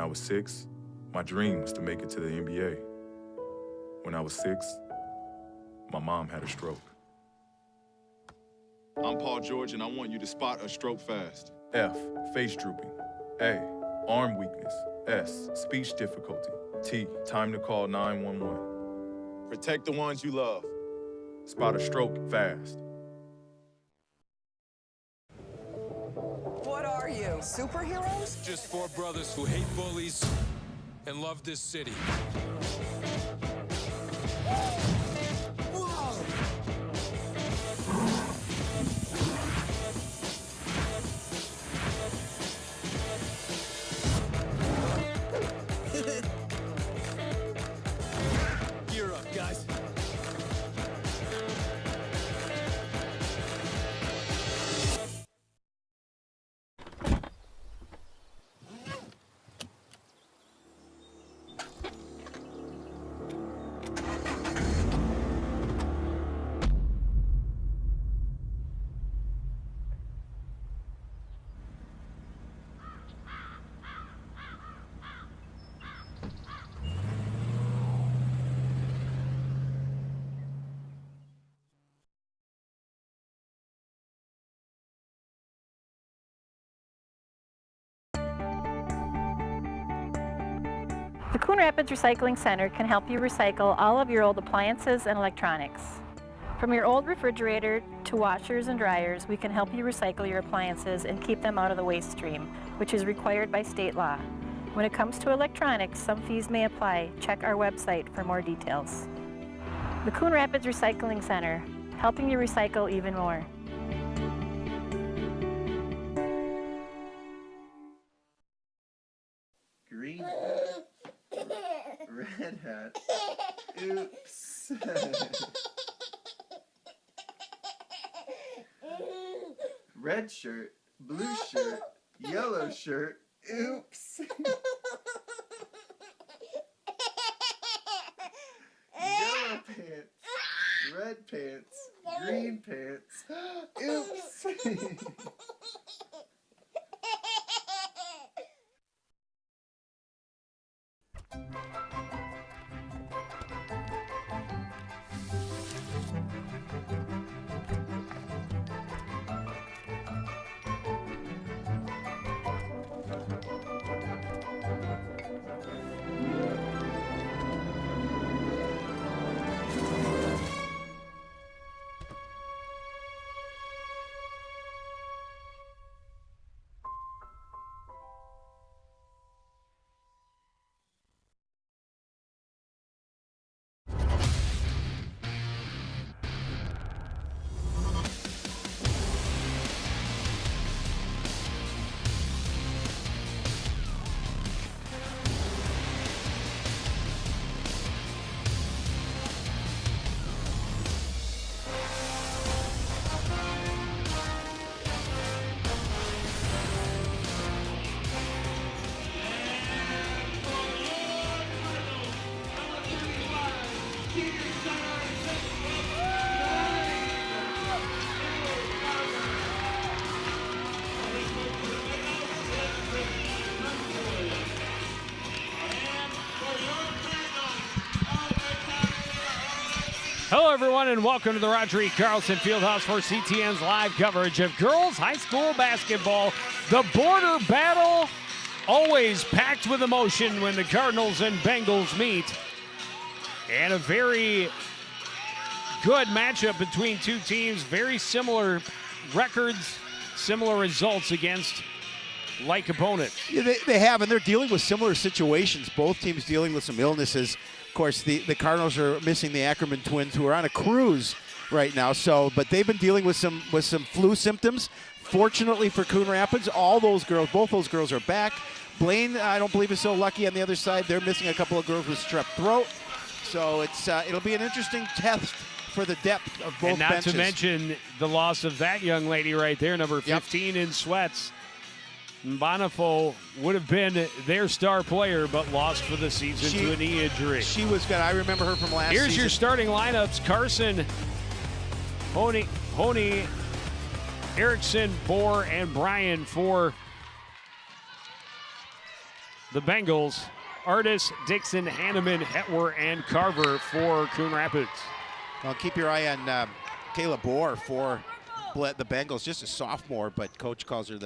was 6, my dream was to make it to the NBA. When I was 6, my mom had a stroke. I'm Paul George, and I want you to spot a stroke fast. F, face drooping. A, arm weakness. S, speech difficulty. T, time to call 911. Protect the ones you love. Spot a stroke fast. What are you, superheroes? Just 4 brothers who hate bullies and love this city. Gear up, guys. The Coon Rapids Recycling Center can help you recycle all of your old appliances and electronics. From your old refrigerator to washers and dryers, we can help you recycle your appliances and keep them out of the waste stream, which is required by state law. When it comes to electronics, some fees may apply. Check our website for more details. The Coon Rapids Recycling Center, helping you recycle even more. Green red hat. Oops. Red shirt, blue shirt, yellow shirt. Oops. Yellow pants, red pants, green pants. Oops. Hello, everyone, and welcome to the Roger E. Carlson Fieldhouse for CTN's live coverage of girls high school basketball. The border battle, always packed with emotion when the Cardinals and Bengals meet. And a very good matchup between two teams. Very similar records, similar results against like opponents. Yeah, they have, and they're dealing with similar situations. Both teams dealing with some illnesses. Of course, the Cardinals are missing the Ackerman twins, who are on a cruise right now. But they've been dealing with some flu symptoms. Fortunately for Coon Rapids, both those girls are back. Blaine, I don't believe, is so lucky on the other side. They're missing a couple of girls with strep throat. So it'll be an interesting test for the depth of both benches. And not to mention the loss of that young lady right there, number 15 in sweats. Bonifo would have been their star player, but lost for the season to a knee injury. She was good. I remember her from last season. Here's your starting lineups. Carson, Honey, Erickson, Bohr, and Bryan for the Bengals, Artis, Dixon, Hanneman, Hetwer, and Carver for Coon Rapids. Well, keep your eye on Kayla Bohr for the Bengals, just a sophomore, but coach calls her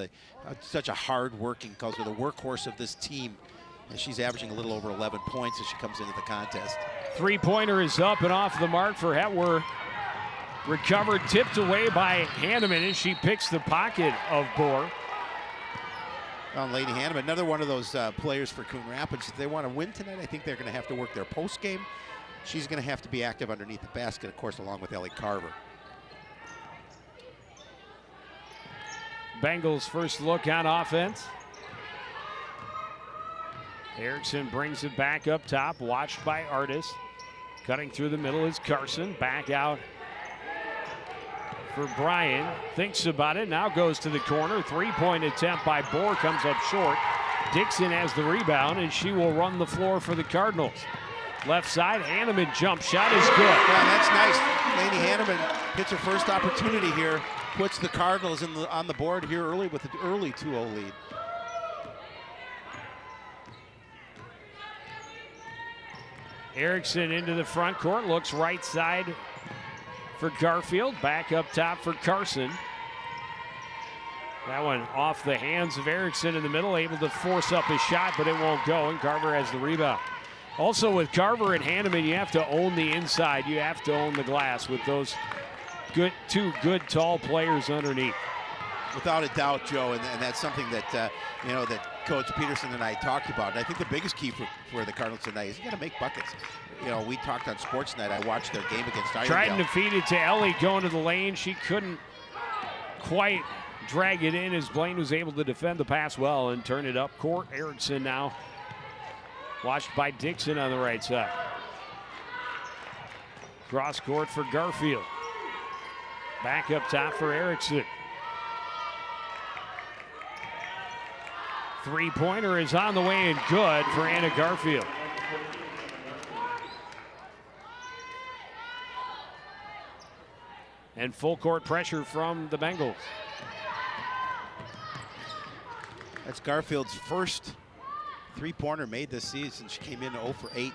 such a hard-working, calls her the workhorse of this team. And she's averaging a little over 11 points as she comes into the contest. Three-pointer is up and off the mark for Hetwer. Recovered, tipped away by Hanneman as she picks the pocket of Bohr. Well, Lady Hanneman, another one of those players for Coon Rapids. If they want to win tonight, I think they're going to have to work their post game. She's going to have to be active underneath the basket, of course, along with Ellie Carver. Bengals first look on offense. Erickson brings it back up top, watched by Artis. Cutting through the middle is Carson. Back out for Bryan. Thinks about it, now goes to the corner. Three-point attempt by Bohr comes up short. Dixon has the rebound, and she will run the floor for the Cardinals. Left side, Hanneman jump shot is good. Yeah, that's nice. Lady Hanneman gets her first opportunity here. Puts the Cardinals on the board here early with an early 2-0 lead. Erickson into the front court, looks right side for Garfield. Back up top for Carson. That one off the hands of Erickson in the middle, able to force up his shot, but it won't go, and Carver has the rebound. Also with Carver and Hanneman, you have to own the inside. You have to own the glass with those two good tall players underneath. Without a doubt, Joe, and that's something that that Coach Peterson and I talked about. And I think the biggest key for the Cardinals tonight is you got to make buckets. We talked on Sports Night. I watched their game against Irondale. Tried to feed it to Ellie going to the lane. She couldn't quite drag it in as Blaine was able to defend the pass well and turn it up court. Erickson now watched by Dixon on the right side. Cross court for Garfield. Back up top for Erickson. Three-pointer is on the way and good for Anna Garfield. And full court pressure from the Bengals. That's Garfield's first three-pointer made this season. She came in 0 for 8.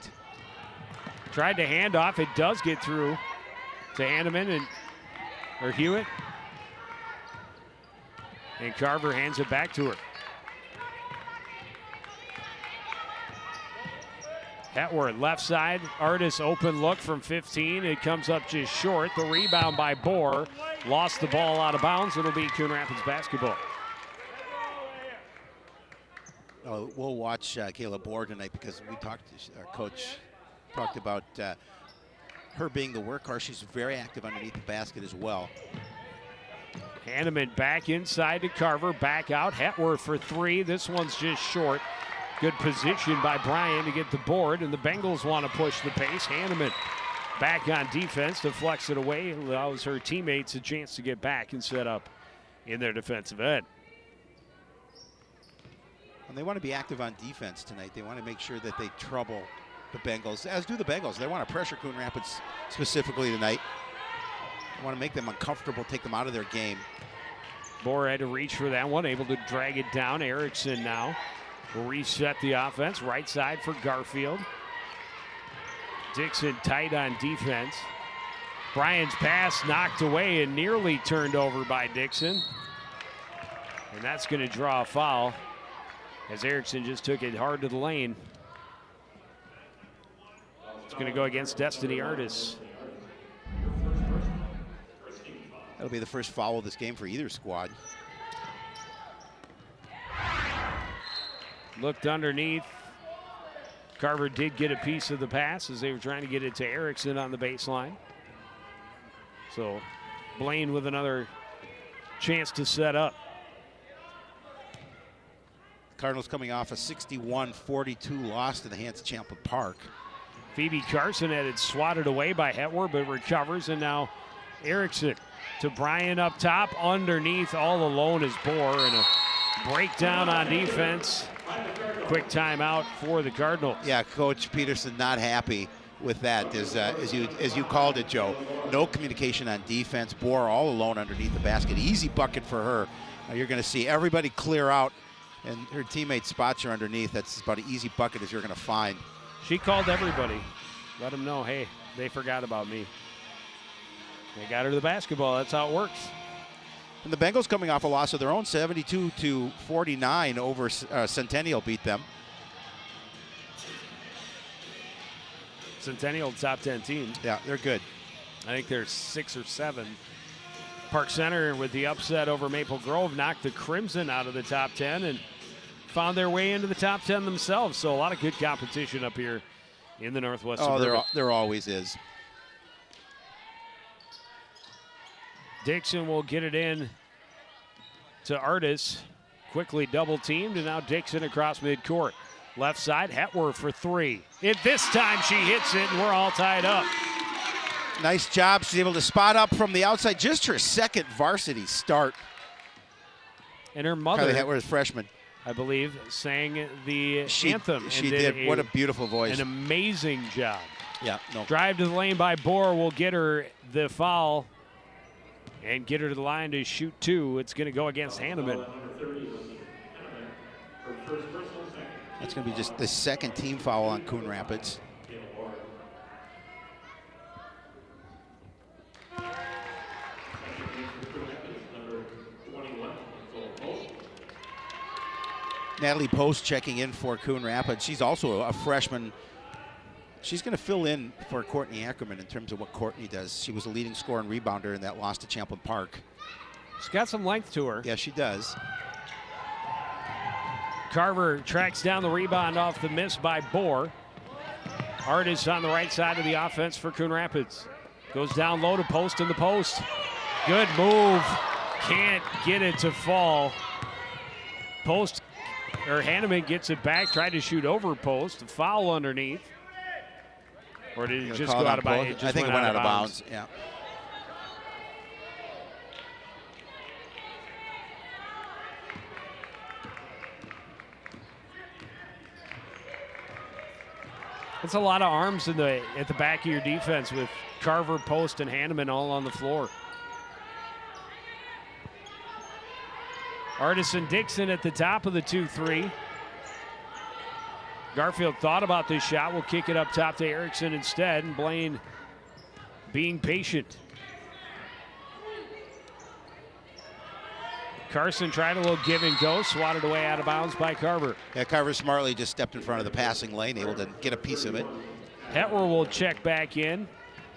Tried to hand off. It does get through to Hanneman or Hewitt. And Carver hands it back to her. Hetwer left side. Artis open look from 15. It comes up just short. The rebound by Bohr. Lost the ball out of bounds. It'll be Coon Rapids basketball. We'll watch Kayla Bohr tonight because we talked. Our coach talked about her being the workhorse. She's very active underneath the basket as well. Hanneman back inside to Carver. Back out. Hetwer for three. This one's just short. Good position by Bryan to get the board, and the Bengals want to push the pace. Hanneman back on defense to flex it away. Allows her teammates a chance to get back and set up in their defensive end. And they want to be active on defense tonight. They want to make sure that they trouble the Bengals, as do the Bengals. They want to pressure Coon Rapids specifically tonight. They want to make them uncomfortable, take them out of their game. Bohr had to reach for that one, able to drag it down. Erickson now will reset the offense. Right side for Garfield. Dixon tight on defense. Bryan's pass knocked away and nearly turned over by Dixon. And that's going to draw a foul as Erickson just took it hard to the lane. It's going to go against Destiny Artis. That'll be the first foul of this game for either squad. Looked underneath. Carver did get a piece of the pass as they were trying to get it to Erickson on the baseline. So Blaine with another chance to set up. Cardinals coming off a 61-42 loss to the hands of Champlin Park. Phoebe Carson had it swatted away by Hetwer, but recovers, and now Erickson to Bryan up top. Underneath, all alone is Bohr, and a breakdown on defense. Quick timeout for the Cardinals. Yeah, Coach Peterson not happy with that, as you called it, Joe. No communication on defense. Bohr all alone underneath the basket. Easy bucket for her. You're going to see everybody clear out and her teammate spots her underneath. That's about an easy bucket as you're going to find. She called everybody. Let them know, hey, they forgot about me. They got her to the basketball. That's how it works. And the Bengals coming off a loss of their own, 72-49 over Centennial beat them. Centennial top 10 team. Yeah, they're good. I think they're 6 or 7. Park Center with the upset over Maple Grove knocked the Crimson out of the top 10 and found their way into the top 10 themselves. So a lot of good competition up here in the Northwest Suburban. There always is. Dixon will get it in to Artis. Quickly double teamed, and now Dixon across midcourt. Left side, Hetworth for 3. This time she hits it, and we're all tied up. Nice job. She's able to spot up from the outside. Just her second varsity start. And her mother, Kylie Hetworth, freshman, I believe, sang the anthem. She did. What a beautiful voice. An amazing job. Yeah. No. Drive to the lane by Bohr will get her the foul and get her to the line to shoot 2. It's going to go against Hanneman. That's going to be just the second team foul on Coon Rapids. Natalie Post checking in for Coon Rapids. She's also a freshman. She's going to fill in for Courtney Ackerman in terms of what Courtney does. She was a leading scorer and rebounder in that loss to Champlain Park. She's got some length to her. Yeah, she does. Carver tracks down the rebound off the miss by Bohr. Artis on the right side of the offense for Coon Rapids. Goes down low to Post in the post. Good move. Can't get it to fall. Post, or Hanneman gets it back. Tried to shoot over Post. A foul underneath. Or did it just go out of bounds? I think it went out of bounds. Yeah. It's a lot of arms at the back of your defense with Carver, Post, and Hanneman all on the floor. Artis and Dixon at the top of the 2-3. Garfield thought about this shot. Will kick it up top to Erickson instead, and Blaine being patient. Carson tried a little give and go, swatted away out of bounds by Carver. Yeah, Carver smartly just stepped in front of the passing lane, able to get a piece of it. Hetwer will check back in.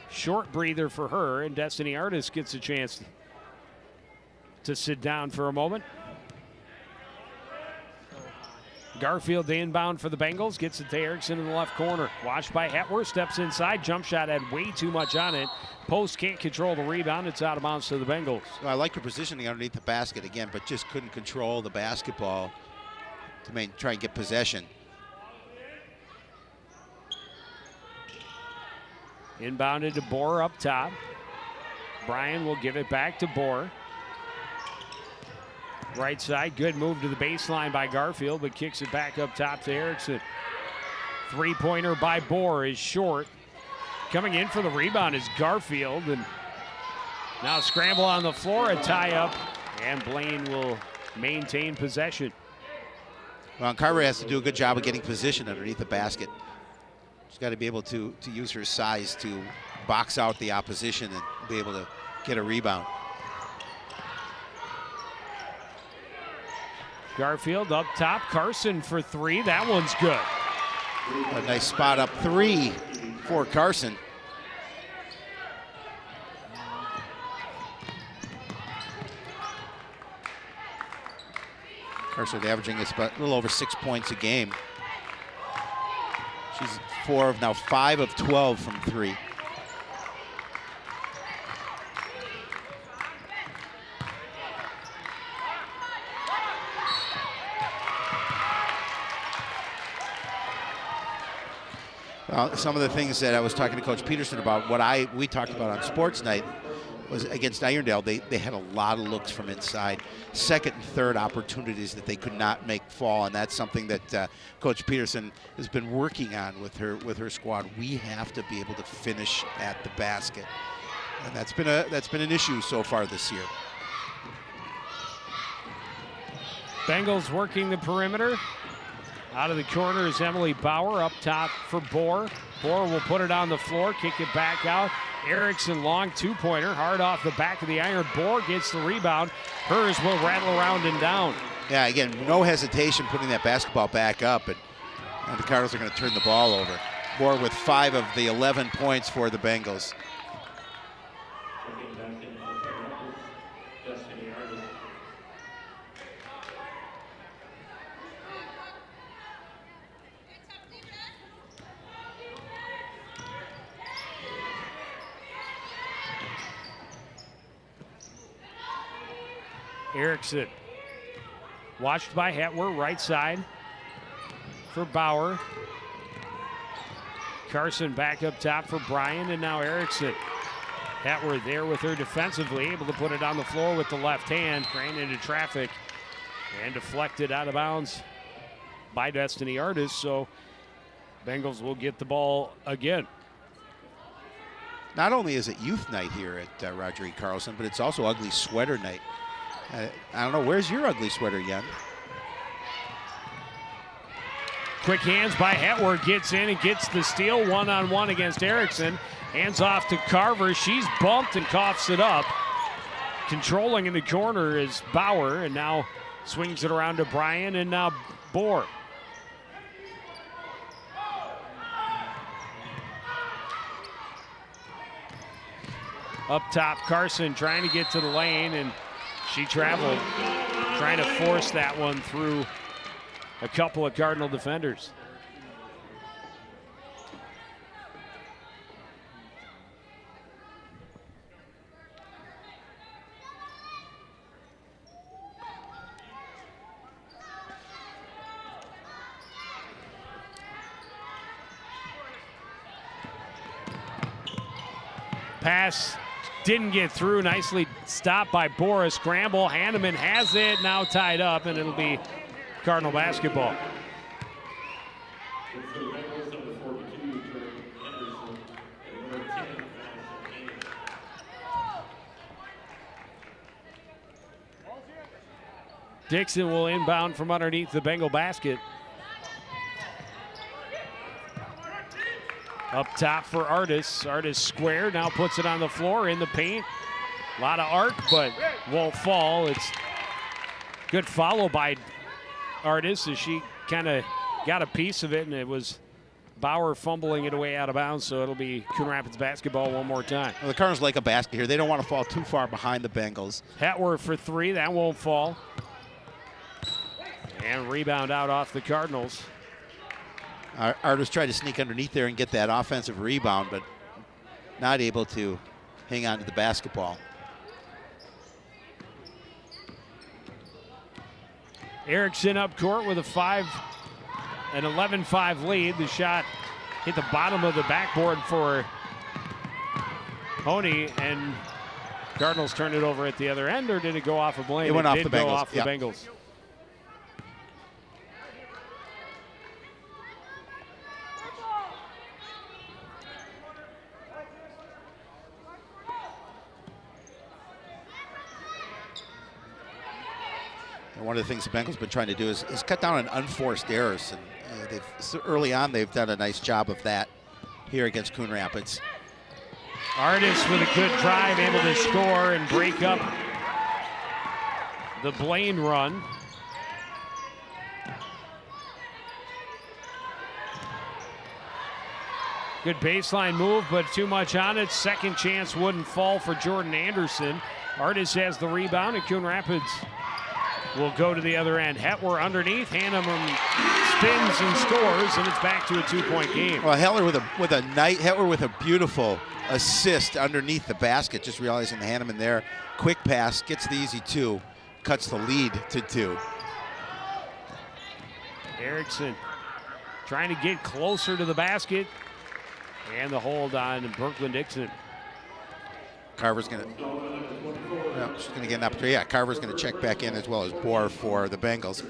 Short breather for her, and Destiny Artis gets a chance to sit down for a moment. Garfield inbound for the Bengals, gets it to Erickson in the left corner. Watched by Hetwer, steps inside, jump shot had way too much on it. Post can't control the rebound, it's out of bounds to the Bengals. Well, I like her positioning underneath the basket again, but just couldn't control the basketball to try and get possession. Inbounded to Bohr up top. Bryan will give it back to Bohr. Right side, good move to the baseline by Garfield, but kicks it back up top to Erickson. Three-pointer by Bohr is short. Coming in for the rebound is Garfield, and now scramble on the floor, a tie-up, and Blaine will maintain possession. Well, Carver has to do a good job of getting position underneath the basket. She's got to be able to use her size to box out the opposition and be able to get a rebound. Garfield up top, Carson for 3. That one's good. A nice spot up 3 for Carson. Carson averaging a little over 6 points a game. She's 5 of 12 from 3. Some of the things that I was talking to Coach Peterson about, we talked about on Sports Night, was against Irondale, they had a lot of looks from inside, second and third opportunities that they could not make fall, and that's something that Coach Peterson has been working on with her squad. We have to be able to finish at the basket, and that's been an issue so far this year. Bengals working the perimeter. Out of the corner is Emily Bauer, up top for Bohr. Bohr will put it on the floor, kick it back out. Erickson, long two-pointer, hard off the back of the iron. Bohr gets the rebound. Hers will rattle around and down. Yeah, again, no hesitation putting that basketball back up, and the Cardinals are going to turn the ball over. Bohr with 5 of the 11 points for the Bengals. Erickson, watched by Hetwer, right side for Bauer. Carson back up top for Bryan, and now Erickson. Hetwer there with her defensively, able to put it on the floor with the left hand, ran into traffic and deflected out of bounds by Destiny Artis, so Bengals will get the ball again. Not only is it youth night here at Roger E. Carlson, but it's also ugly sweater night. I don't know, where's your ugly sweater, Yen? Quick hands by Hetwer, gets in and gets the steal, one-on-one against Erickson. Hands off to Carver, she's bumped and coughs it up. Controlling in the corner is Bauer, and now swings it around to Bryan, and now Bohr. Up top, Carson trying to get to the lane, and she traveled, trying to force that one through a couple of Cardinal defenders. Pass didn't get through. Nicely stopped by Boris. Scramble. Hanneman has it. Now tied up, and it'll be Cardinal basketball. Dixon will inbound from underneath the Bengal basket. Up top for Artis. Artis square, now puts it on the floor in the paint. A lot of arc, but won't fall. It's good follow by Artis as she kind of got a piece of it, and it was Bauer fumbling it away out of bounds, so it'll be Coon Rapids basketball one more time. Well, the Cardinals like a basket here. They don't want to fall too far behind the Bengals. Hetwer for 3, that won't fall. And rebound out off the Cardinals. Artis tried to sneak underneath there and get that offensive rebound, but not able to hang on to the basketball. Erickson up court with an 11-5 lead. The shot hit the bottom of the backboard for Honey, and Cardinals turned it over at the other end, or did it go off of Blaine? It went off the Bengals. Go off the Bengals. And one of the things the Bengals have been trying to do is cut down on unforced errors. And early on, they've done a nice job of that here against Coon Rapids. Artis with a good drive, able to score and break up the Blaine run. Good baseline move, but too much on it. Second chance wouldn't fall for Jordan Anderson. Artis has the rebound, and Coon Rapids will go to the other end. Hetwer underneath. Hanneman spins and scores, and it's back to a 2-point game. Well, Hetwer with a beautiful assist underneath the basket. Just realizing the Hanneman there. Quick pass, gets the easy 2, cuts the lead to 2. Erickson trying to get closer to the basket, and the hold on Brooklyn Dixon. Carver's going to, she's going to get an opportunity. Yeah, Carver's going to check back in as well as Bohr for the Bengals.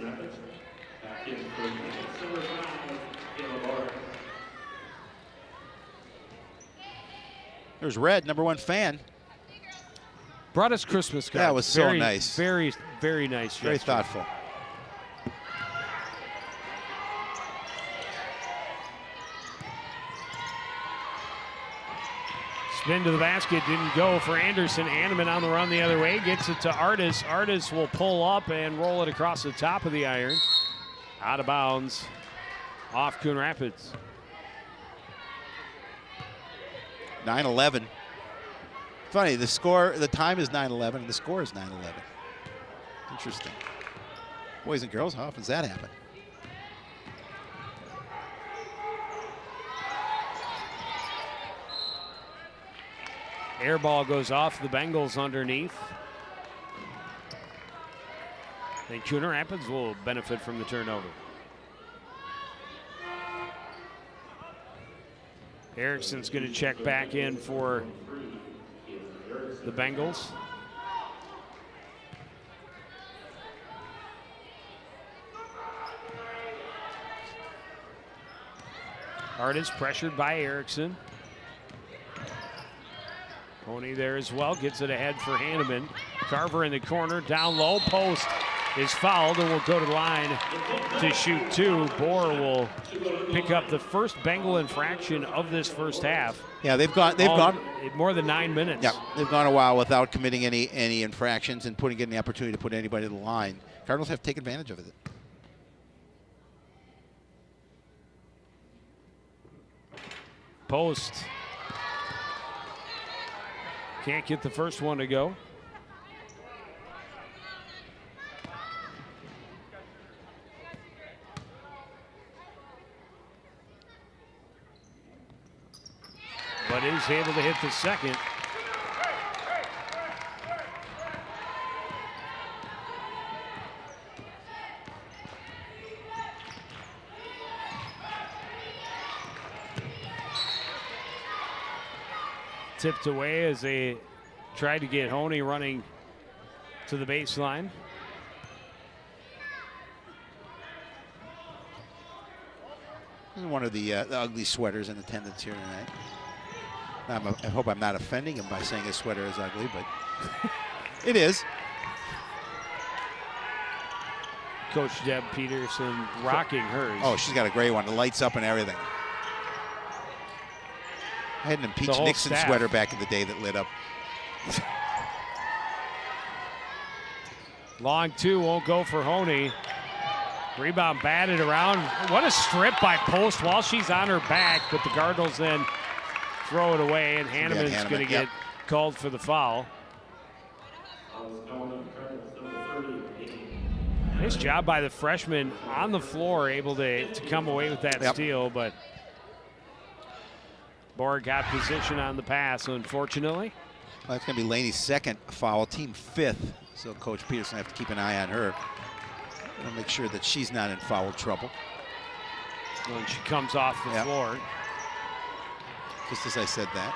There's Red, #1 fan. Brought us Christmas cards. That was so nice. Very, very nice. Very thoughtful. Spin to the basket, didn't go for Anderson. Hanneman on the run the other way, gets it to Artis. Artis will pull up and roll it across the top of the iron. Out of bounds, off Coon Rapids. 9-11. Funny, the time is 9-11, and the score is 9-11. Interesting. Boys and girls, how often does that happen? Air ball goes off the Bengals underneath. And Coon Rapids will benefit from the turnover. Erickson's going to check back in for the Bengals. Artis pressured by Erickson. Pony there as well, gets it ahead for Hanneman. Carver in the corner, down low, post is fouled and will go to the line to shoot two. Bohr will pick up the first Bengal infraction of this first half. Yeah, they've gone more than 9 minutes. Yeah, they've gone a while without committing any infractions and getting the opportunity to put anybody to the line. Cardinals have to take advantage of it. Post. Can't get the first one to go. But is able to hit the second. Tipped away as they tried to get Honey running to the baseline. One of the ugly sweaters in attendance here tonight. I hope I'm not offending him by saying his sweater is ugly, but it is. Coach Deb Peterson rocking hers. Oh, she's got a great one. It lights up and everything. I had an Impeach Nixon sweater back in the day that lit up. Long two won't go for Honey. Rebound batted around. What a strip by Post while she's on her back, but the Cardinals then throw it away, and Hanneman's going to get called for the foul. Nice job by the freshman on the floor, able to come away with that steal, but Bohr got position on the pass, unfortunately. Well, that's going to be Laney's second foul, team fifth. So Coach Peterson will have to keep an eye on her and make sure that she's not in foul trouble. When she comes off the floor. Just as I said that.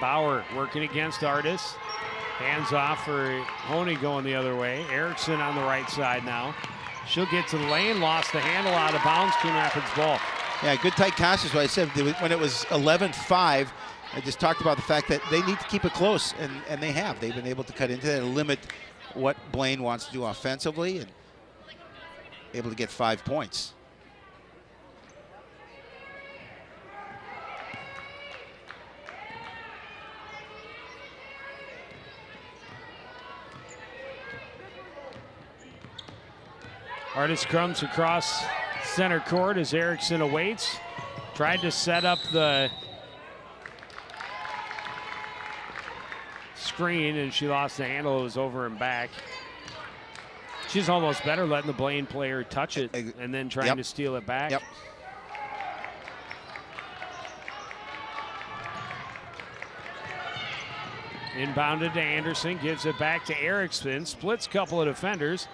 Bauer working against Artis. Hands off for Honey going the other way. Erickson on the right side now. She'll get to the lane, lost the handle, out of bounds, Coon Rapids ball. Yeah, good tight contest. What I said, when it was 11-5, I just talked about the fact that they need to keep it close, and they have. They've been able to cut into that and limit what Blaine wants to do offensively, and able to get 5 points. Artis comes across center court as Erickson awaits. Tried to set up the screen, and she lost the handle. It was over and back. She's almost better letting the Blaine player touch it and then trying to steal it back. Yep. Inbounded to Anderson, gives it back to Erickson, splits a couple of defenders.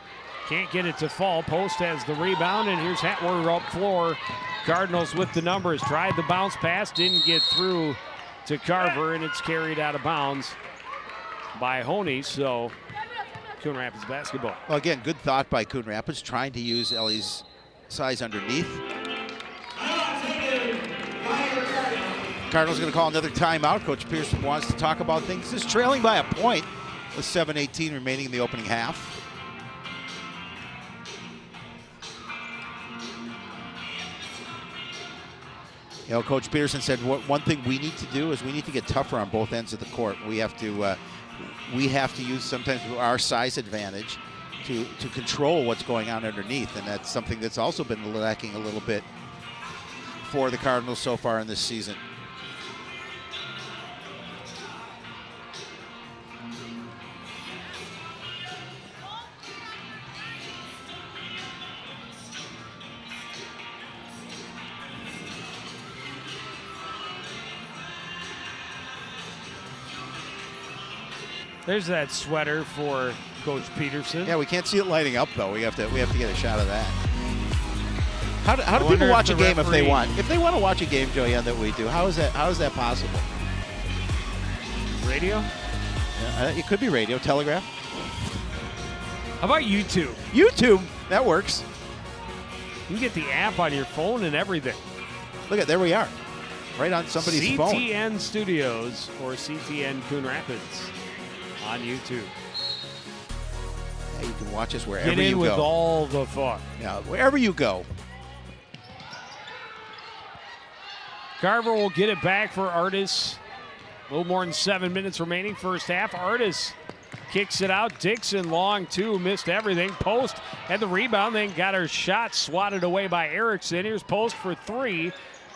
Can't get it to fall. Post has the rebound, and here's Hatwater up floor. Cardinals with the numbers. Tried the bounce pass, didn't get through to Carver, and it's carried out of bounds by Honey. So Coon Rapids basketball. Well, again, good thought by Coon Rapids, trying to use Ellie's size underneath. Cardinals going to call another timeout. Coach Pearson wants to talk about things. Just trailing by a point with 7:18 remaining in the opening half. You know, Coach Peterson said one thing we need to do is we need to get tougher on both ends of the court. We have to use sometimes our size advantage to control what's going on underneath, and that's something that's also been lacking a little bit for the Cardinals so far in this season. There's that sweater for Coach Peterson. Yeah, we can't see it lighting up though. We have to get a shot of that. How do wonder people watch a if game the if they referee- want? If they want to watch a game, Joanne, that we do, how is that possible? Radio? It could be radio, telegraph. How about YouTube? YouTube, that works. You can get the app on your phone and everything. Look there we are, right on somebody's phone. CTN Studios or CTN Coon Rapids on YouTube. Yeah, you can watch us wherever Get in you with go. all the fun. Yeah, wherever you go. Carver will get it back for Artis. A little more than 7 minutes remaining first half. Artis kicks it out. Dixon long two, missed everything. Post had the rebound, then got her shot swatted away by Erickson. Here's Post for three.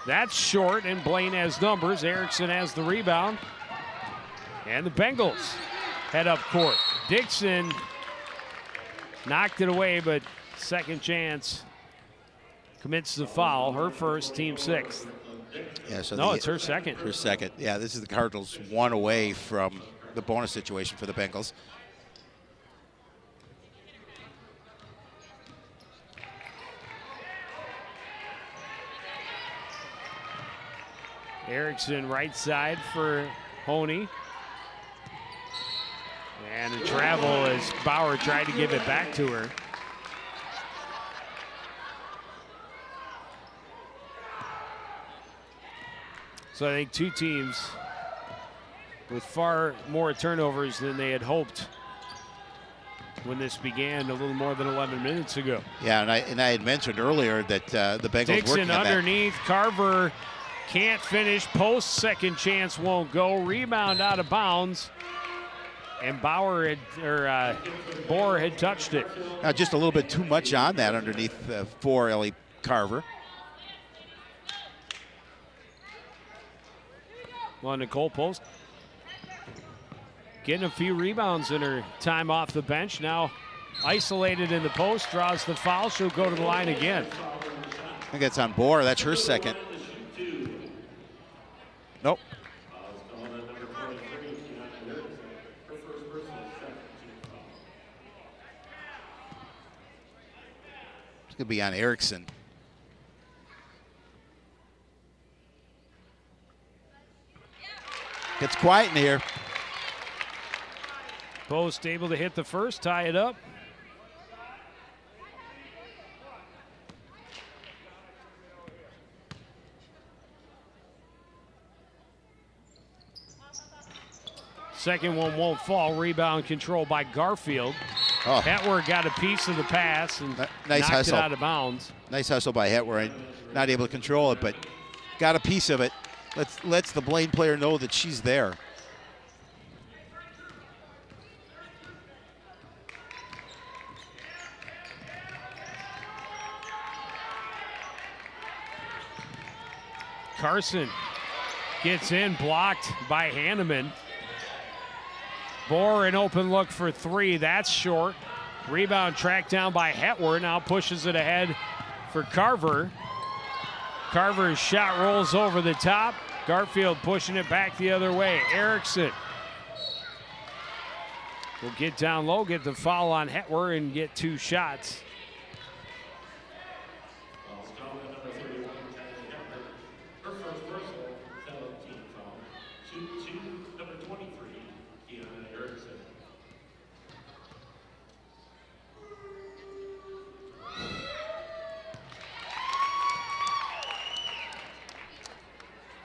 That's short, and Blaine has numbers. Erickson has the rebound. And the Bengals head up court. Dixon knocked it away, but second chance commits the foul. Her first, team sixth. Yeah, so No, it's her second. Her second. Yeah, this is the Cardinals one away from the bonus situation for the Bengals. Erickson right side for Honey. And a travel as Bauer tried to give it back to her. So I think two teams with far more turnovers than they had hoped when this began a little more than 11 minutes ago. Yeah, and I had mentioned earlier that the Bengals Dixon working on underneath. Carver can't finish. Post, second chance won't go. Rebound out of bounds. And Bohr had touched it. Just a little bit too much on that underneath for Ellie Carver. Well, Nicole Post getting a few rebounds in her time off the bench. Now isolated in the post, draws the foul. She'll go to the line again. I think that's on Bohr. That's her second. Nope. It's going to be on Erickson. Gets quiet in here. Post able to hit the first, tie it up. Second one won't fall. Rebound control by Garfield. Oh. Hetwer got a piece of the pass and Nice knocked hustle. it out of bounds. Nice hustle by Hetwer. Not able to control it, but got a piece of it. Lets the Blaine player know that she's there. Carson gets in, blocked by Hanneman. Bohr an open look for three. That's short. Rebound tracked down by Hetwer. Now pushes it ahead for Carver. Carver's shot rolls over the top. Garfield pushing it back the other way. Erickson will get down low, get the foul on Hetwer, and get two shots.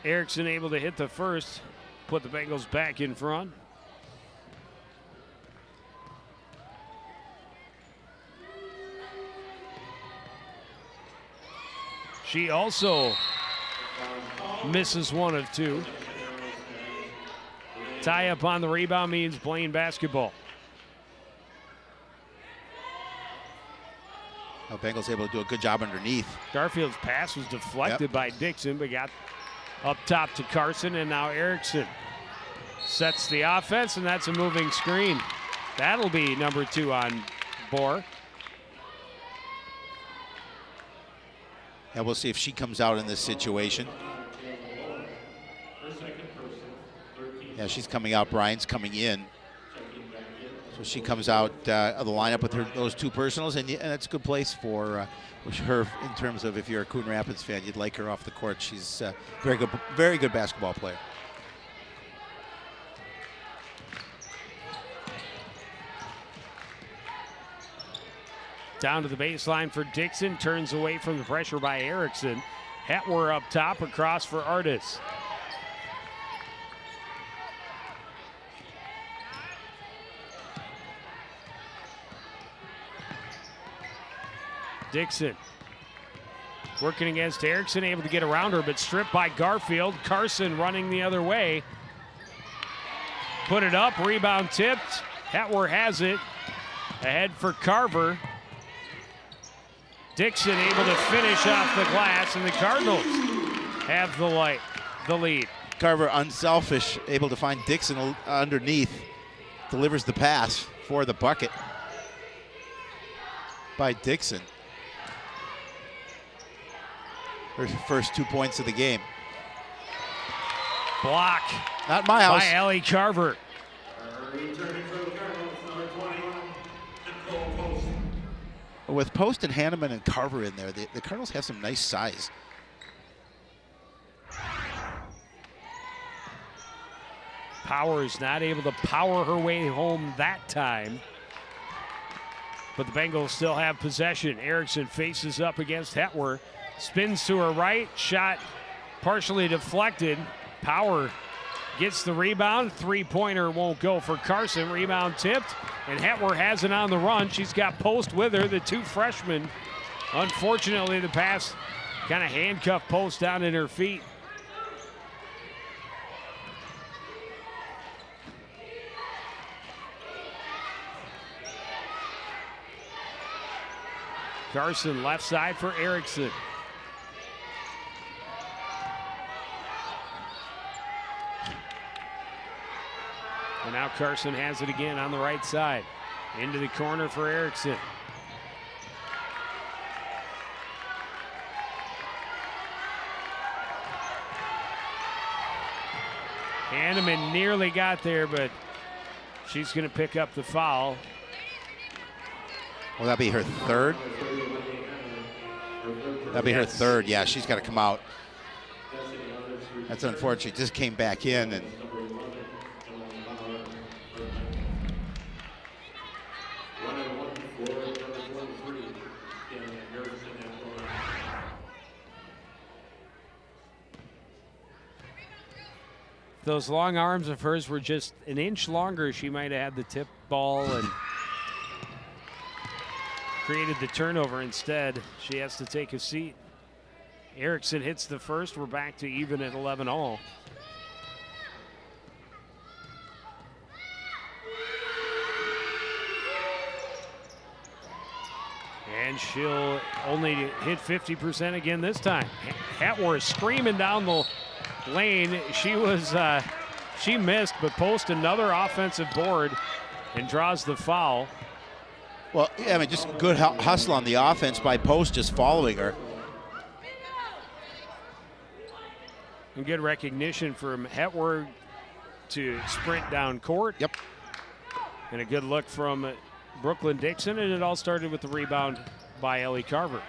Erickson able to hit the first, put the Bengals back in front. She also misses one of two. Tie up on the rebound means Blaine basketball. Oh, Bengals able to do a good job underneath. Garfield's pass was deflected by Dixon, but got up top to Carson, and now Erickson sets the offense, and that's a moving screen. That'll be number 2 on Bohr. And we'll see if she comes out in this situation. Yeah, she's coming out. Brian's coming in. So she comes out of the lineup with those 2 personals, and that's a good place for her in terms of if you're a Coon Rapids fan, you'd like her off the court. She's a very good basketball player. Down to the baseline for Dixon, turns away from the pressure by Erickson. Hetwer up top, across for Artis. Dixon working against Erickson, able to get around her, but stripped by Garfield. Carson running the other way. Put it up, rebound tipped. Hetwer has it. Ahead for Carver. Dixon able to finish off the glass, and the Cardinals have the lead. Carver unselfish, able to find Dixon underneath. Delivers the pass for the bucket by Dixon. Her first 2 points of the game. Block. Not my house. By Ellie Carver. With Post and Hanneman and Carver in there, the Cardinals have some nice size. Powers not able to power her way home that time. But the Bengals still have possession. Erickson faces up against Hetwer. Spins to her right. Shot partially deflected. Power gets the rebound. 3-pointer won't go for Carson. Rebound tipped. And Hetwer has it on the run. She's got Post with her, the 2 freshmen. Unfortunately, the pass kind of handcuffed Post down in her feet. Carson left side for Erickson. And now Carson has it again on the right side. Into the corner for Erickson. Hanneman nearly got there, but she's going to pick up the foul. Will that be her third? That'll be her third. Yeah, she's got to come out. That's unfortunate. Just came back in and. Those long arms of hers were just an inch longer, she might have had the tip ball and created the turnover. Instead, she has to take a seat. Erickson hits the first. We're back to even at 11-all. And she'll only hit 50% again this time. Hetwer screaming down the lane. She missed, but Post another offensive board and draws the foul. Well, yeah, I mean, just good hustle on the offense by Post, just following her. And good recognition from Hetwer to sprint down court. Yep. And a good look from Brooklyn Dixon, and it all started with the rebound by Ellie Carver.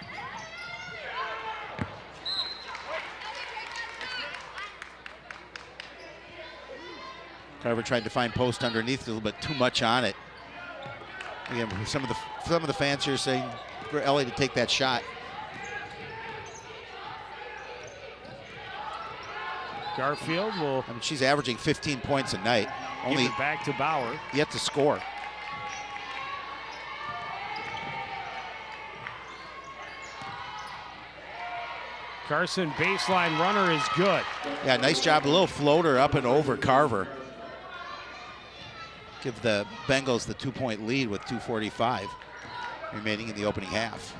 Carver tried to find Post underneath, a little bit too much on it. Again, some of the fans here saying for Ellie to take that shot. Garfield will. I mean, she's averaging 15 points a night. Only give it back to Bauer. Yet to score. Carson, baseline runner is good. Yeah, nice job. A little floater up and over Carver. Give the Bengals the 2-point lead with 2:45 remaining in the opening half.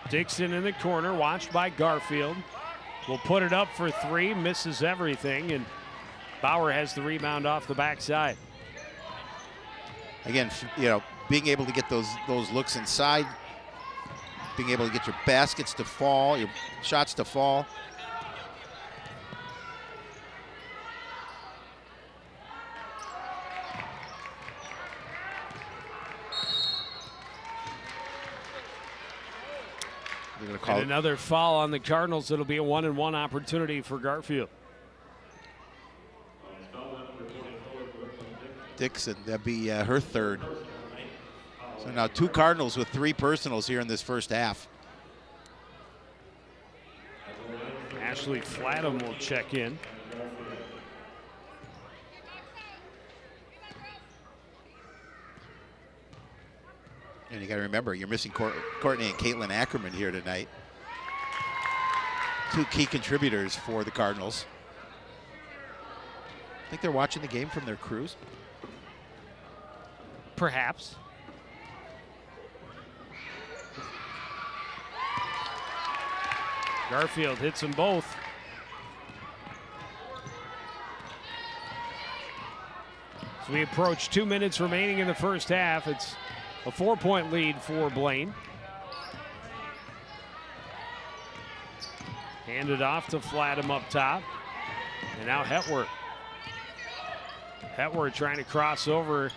Dixon in the corner, watched by Garfield. Will put it up for three, misses everything, and Bauer has the rebound off the backside. Again, you know, being able to get those looks inside, being able to get your baskets to fall, your shots to fall. They're gonna call And another foul on the Cardinals. It'll be a 1-and-1 opportunity for Garfield. Dixon, that'd be her third. So now 2 Cardinals with 3 personals here in this first half. Ashley Flatham will check in. And you got to remember, you're missing Courtney and Caitlin Ackerman here tonight. 2 key contributors for the Cardinals. Think they're watching the game from their cruise? Perhaps. Garfield hits them both. So we approach 2 minutes remaining in the first half. It's a 4-point lead for Blaine. Handed off to Flatham up top. And now Hetworth. Hetworth trying to cross over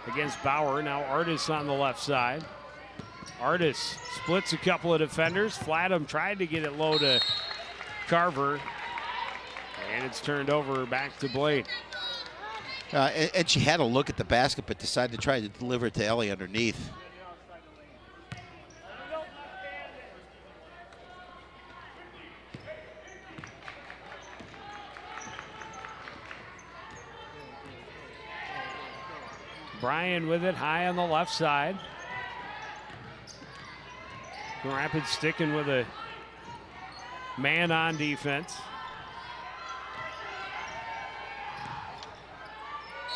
against Bauer. Now Artis on the left side. Artis splits a couple of defenders. Flatham tried to get it low to Carver. And it's turned over back to Blaine. And she had a look at the basket, but decided to try to deliver it to Ellie underneath. Bryan with it high on the left side. Rapids sticking with a man on defense.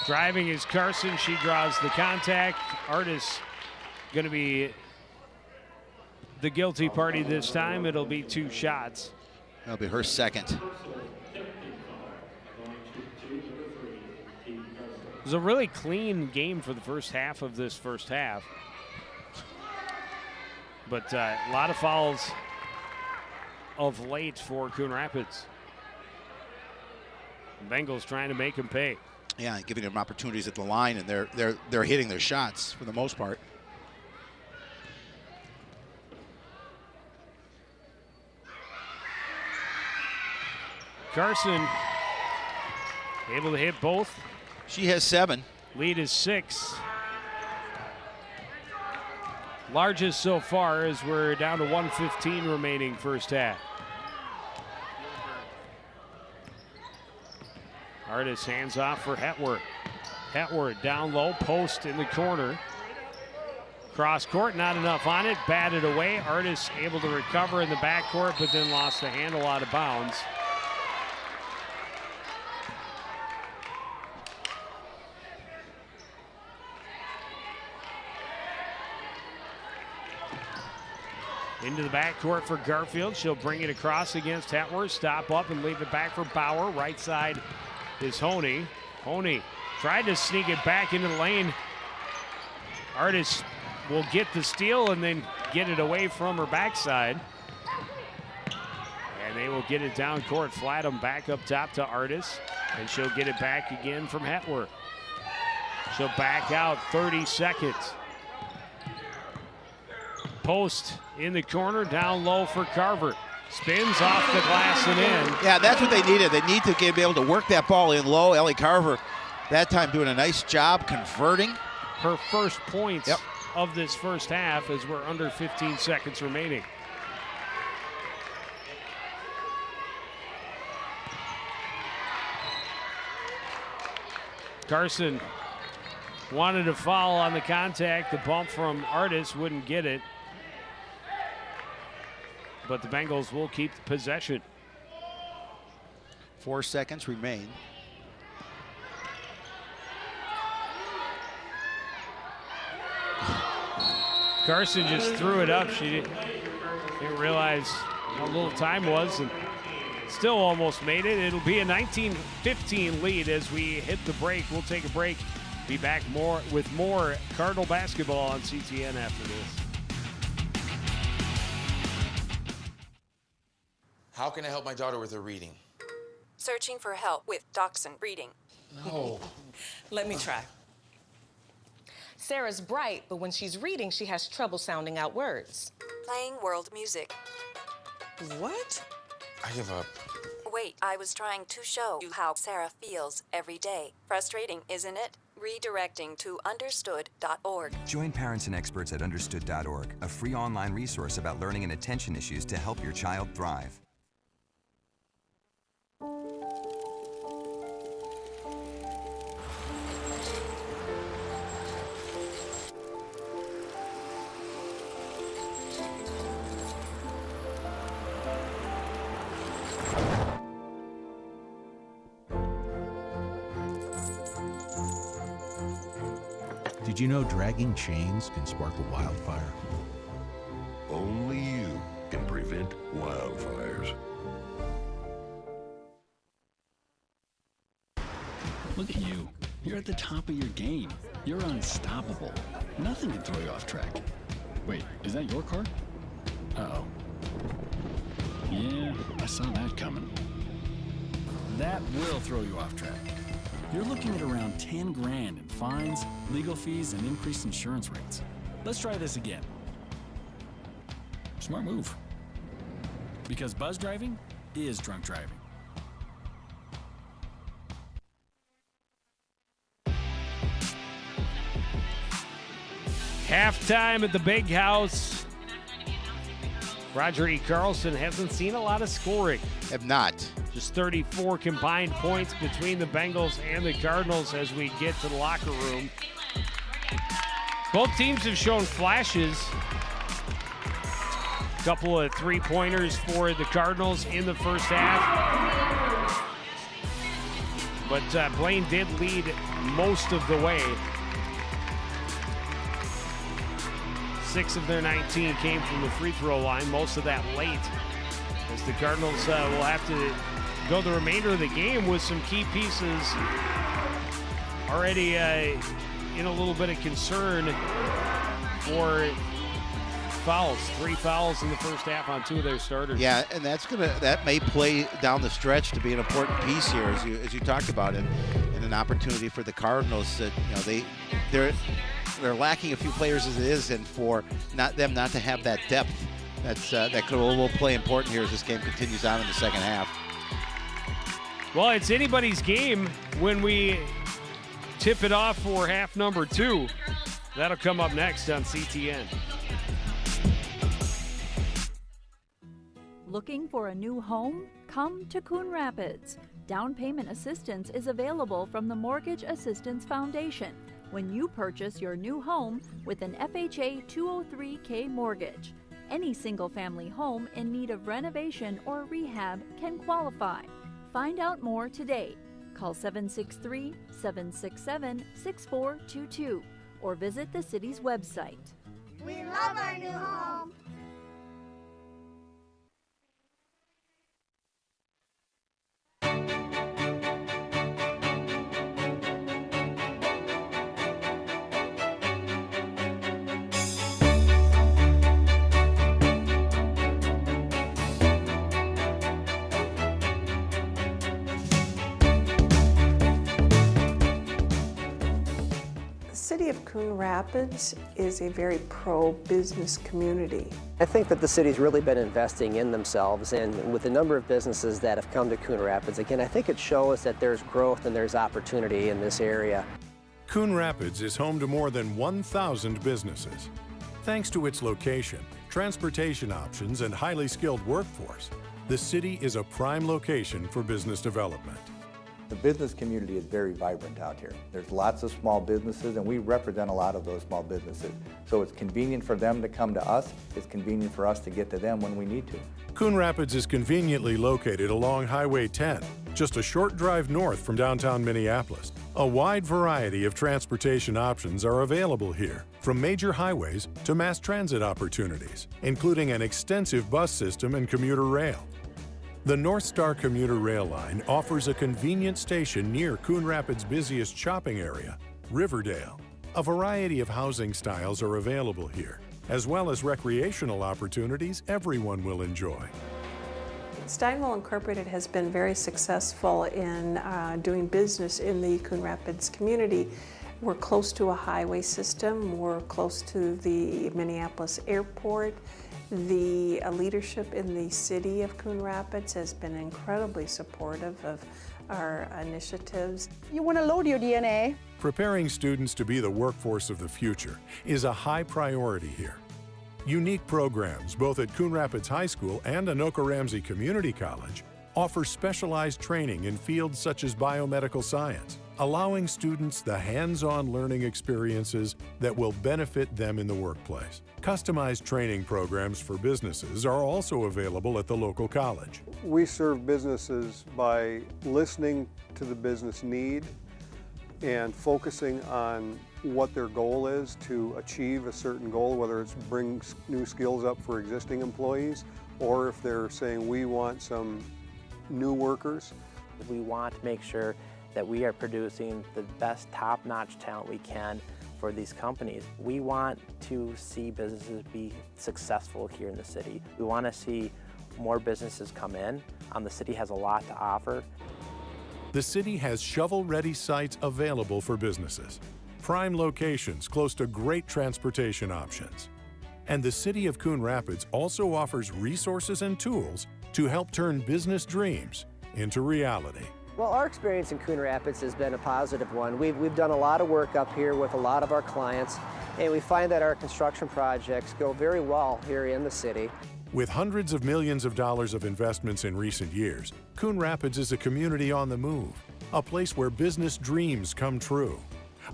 Driving is Carson. She draws the contact. Artis going to be the guilty party this time. It'll be 2 shots. That'll be her second. It was a really clean game for the first half of this first half. But a lot of fouls of late for Coon Rapids. The Bengals trying to make them pay. Yeah, and giving them opportunities at the line, and they're hitting their shots for the most part. Carson able to hit both. She has 7. Lead is 6. Largest so far as we're down to 1:15 remaining first half. Artis hands off for Hetworth. Hetworth down low, post in the corner. Cross court, not enough on it, batted away. Artis able to recover in the backcourt, but then lost the handle out of bounds. Into the backcourt for Garfield. She'll bring it across against Hetworth. Stop up and leave it back for Bauer. Right side is Honey. Honey tried to sneak it back into the lane. Artis will get the steal and then get it away from her backside. And they will get it down court. Flatham back up top to Artis. And she'll get it back again from Hetworth. She'll back out 30 seconds. Post in the corner, down low for Carver. Spins off the glass and in. Yeah, that's what they needed. They need to be able to work that ball in low. Ellie Carver, that time doing a nice job converting. Her first points of this first half as we're under 15 seconds remaining. Carson wanted a foul on the contact. The bump from Artis wouldn't get it. But the Bengals will keep possession. 4 seconds remain. Carson just threw it up. She didn't realize how little time was, and still almost made it. It'll be a 19-15 lead as we hit the break. We'll take a break. Be back with more Cardinal basketball on CTN after this. How can I help my daughter with her reading? Searching for help with Dachshund Reading. No. Let me try. Sarah's bright, but when she's reading, she has trouble sounding out words. Playing world music. What? I give up. Wait, I was trying to show you how Sarah feels every day. Frustrating, isn't it? Redirecting to understood.org. Join parents and experts at understood.org, a free online resource about learning and attention issues to help your child thrive. Did you know dragging chains can spark a wildfire? Only you can prevent wildfires. Look at you. You're at the top of your game. You're unstoppable. Nothing can throw you off track. Wait, is that your car? Uh-oh. Yeah, I saw that coming. That will throw you off track. You're looking at around 10 grand in fines, legal fees, and increased insurance rates. Let's try this again. Smart move. Because buzz driving is drunk driving. Halftime at the Big House. Roger E. Carlson hasn't seen a lot of scoring. Have not. Just 34 combined points between the Bengals and the Cardinals as we get to the locker room. Both teams have shown flashes. A couple of three-pointers for the Cardinals in the first half. But Blaine did lead most of the way. 6 of their 19 came from the free throw line, most of that late. As the Cardinals will have to go the remainder of the game with some key pieces already in a little bit of concern for fouls. 3 fouls in the first half on 2 of their starters. Yeah, and that may play down the stretch to be an important piece here, as you talked about it, and an opportunity for the Cardinals that they're lacking a few players as it is, and for them not to have that depth, that will play important here as this game continues on in the second half. Well, it's anybody's game when we tip it off for half number 2. That'll come up next on CTN. Looking for a new home? Come to Coon Rapids. Down payment assistance is available from the Mortgage Assistance Foundation when you purchase your new home with an FHA 203K mortgage. Any single-family home in need of renovation or rehab can qualify. Find out more today. Call 763-767-6422 or visit the city's website. We love our new home. The city of Coon Rapids is a very pro-business community. I think that the city's really been investing in themselves, and with the number of businesses that have come to Coon Rapids, again, I think it shows that there's growth and there's opportunity in this area. Coon Rapids is home to more than 1,000 businesses. Thanks to its location, transportation options, and highly skilled workforce, the city is a prime location for business development. The business community is very vibrant out here. There's lots of small businesses, and we represent a lot of those small businesses. So it's convenient for them to come to us. It's convenient for us to get to them when we need to. Coon Rapids is conveniently located along Highway 10, just a short drive north from downtown Minneapolis. A wide variety of transportation options are available here, from major highways to mass transit opportunities, including an extensive bus system and commuter rail. The North Star commuter rail line offers a convenient station near Coon Rapids' busiest shopping area, Riverdale. A variety of housing styles are available here, as well as recreational opportunities everyone will enjoy. Steinwell Incorporated has been very successful in doing business in the Coon Rapids community. We're close to a highway system, we're close to the Minneapolis airport. The leadership in the city of Coon Rapids has been incredibly supportive of our initiatives. You want to load your DNA? Preparing students to be the workforce of the future is a high priority here. Unique programs, both at Coon Rapids High School and Anoka Ramsey Community College, offer specialized training in fields such as biomedical science, allowing students the hands-on learning experiences that will benefit them in the workplace. Customized training programs for businesses are also available at the local college. We serve businesses by listening to the business need and focusing on what their goal is to achieve a certain goal, whether it's bring new skills up for existing employees, or if they're saying we want some new workers. We want to make sure that we are producing the best top-notch talent we can for these companies. We want to see businesses be successful here in the city. We want to see more businesses come in. The city has a lot to offer. The city has shovel-ready sites available for businesses, prime locations close to great transportation options. And the city of Coon Rapids also offers resources and tools to help turn business dreams into reality. Well, our experience in Coon Rapids has been a positive one. We've done a lot of work up here with a lot of our clients, and we find that our construction projects go very well here in the city. With hundreds of millions of dollars of investments in recent years, Coon Rapids is a community on the move, a place where business dreams come true,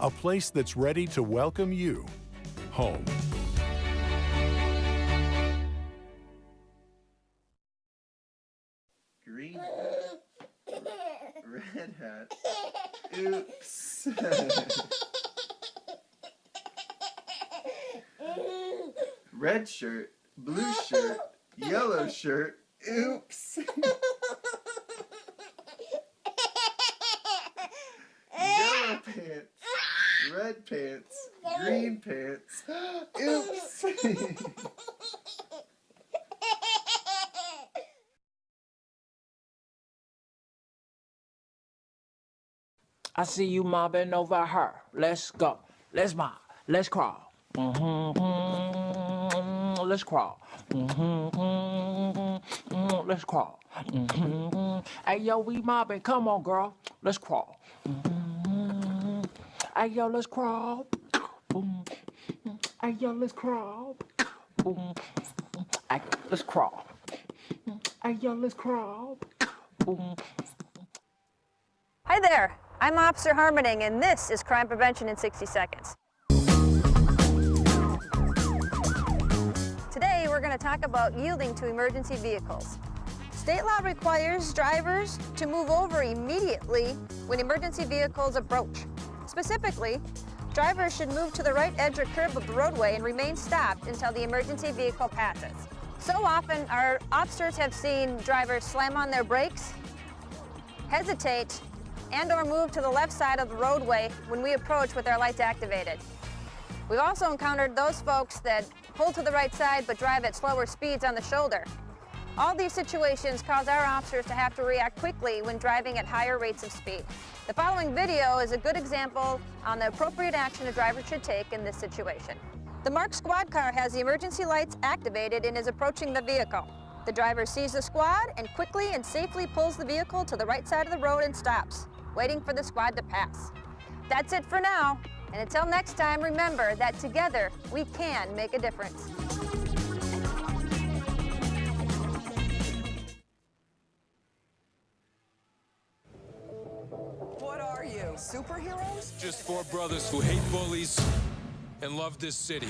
a place that's ready to welcome you home. Green hat, red hat, oops. Red shirt, blue shirt, yellow shirt, oops. Yellow pants, red pants, green pants, oops. I see you mobbing over her. Let's go. Let's mob. Let's crawl. Let's crawl. Let's crawl. Hey, yo, we mobbing. Come on, girl. Let's crawl. Hey, yo, let's crawl. Hey, yo, let's crawl. Hey, let's crawl. Hey, yo, let's crawl. Hi there, I'm Officer Harmoning, and this is Crime Prevention in 60 Seconds. Today, we're going to talk about yielding to emergency vehicles. State law requires drivers to move over immediately when emergency vehicles approach. Specifically, drivers should move to the right edge or curb of the roadway and remain stopped until the emergency vehicle passes. So often, our officers have seen drivers slam on their brakes, hesitate, and/or move to the left side of the roadway when we approach with our lights activated. We've also encountered those folks that pull to the right side but drive at slower speeds on the shoulder. All these situations cause our officers to have to react quickly when driving at higher rates of speed. The following video is a good example on the appropriate action a driver should take in this situation. The marked squad car has the emergency lights activated and is approaching the vehicle. The driver sees the squad and quickly and safely pulls the vehicle to the right side of the road and stops, waiting for the squad to pass. That's it for now, and until next time, remember that together we can make a difference. Superheroes? Just 4 brothers who hate bullies and love this city.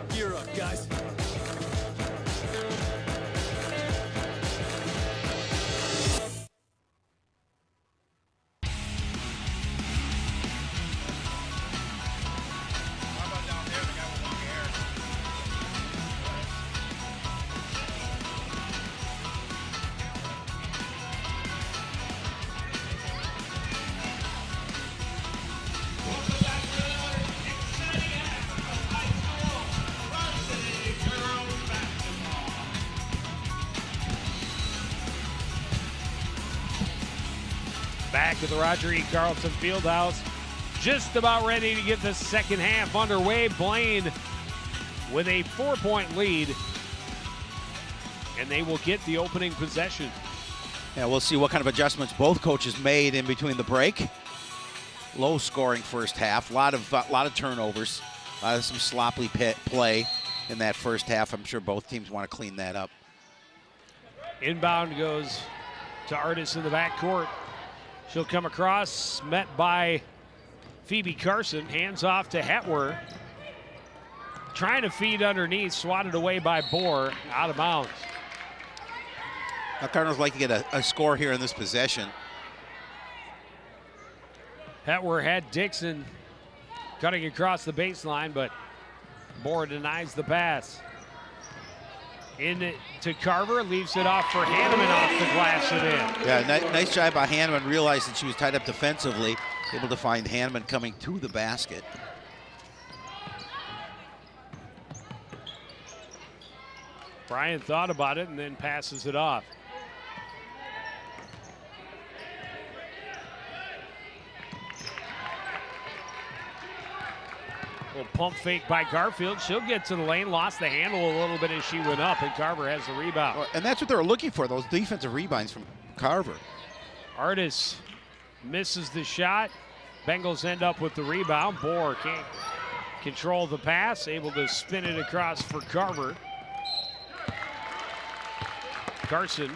Gear up, guys. Back at the Roger E. Carlson Fieldhouse, just about ready to get the second half underway. Blaine with a 4-point lead, and they will get the opening possession. Yeah, we'll see what kind of adjustments both coaches made in between the break. Low scoring first half, a lot of turnovers, some sloppy play in that first half. I'm sure both teams want to clean that up. Inbound goes to Artis in the backcourt. She'll come across, met by Phoebe Carson. Hands off to Hetwer. Trying to feed underneath, swatted away by Bohr, out of bounds. Now Cardinals like to get a score here in this possession. Hetwer had Dixon cutting across the baseline, but Bohr denies the pass. In to Carver, leaves it off for Hanneman off the glass and in. Yeah, nice job by Hanneman. Realized that she was tied up defensively, able to find Hanneman coming to the basket. Brian thought about it and then passes it off. Little pump fake by Garfield. She'll get to the lane, lost the handle a little bit as she went up, and Carver has the rebound. And that's what they were looking for, those defensive rebounds from Carver. Artis misses the shot. Bengals end up with the rebound. Bohr can't control the pass, able to spin it across for Carver. Carson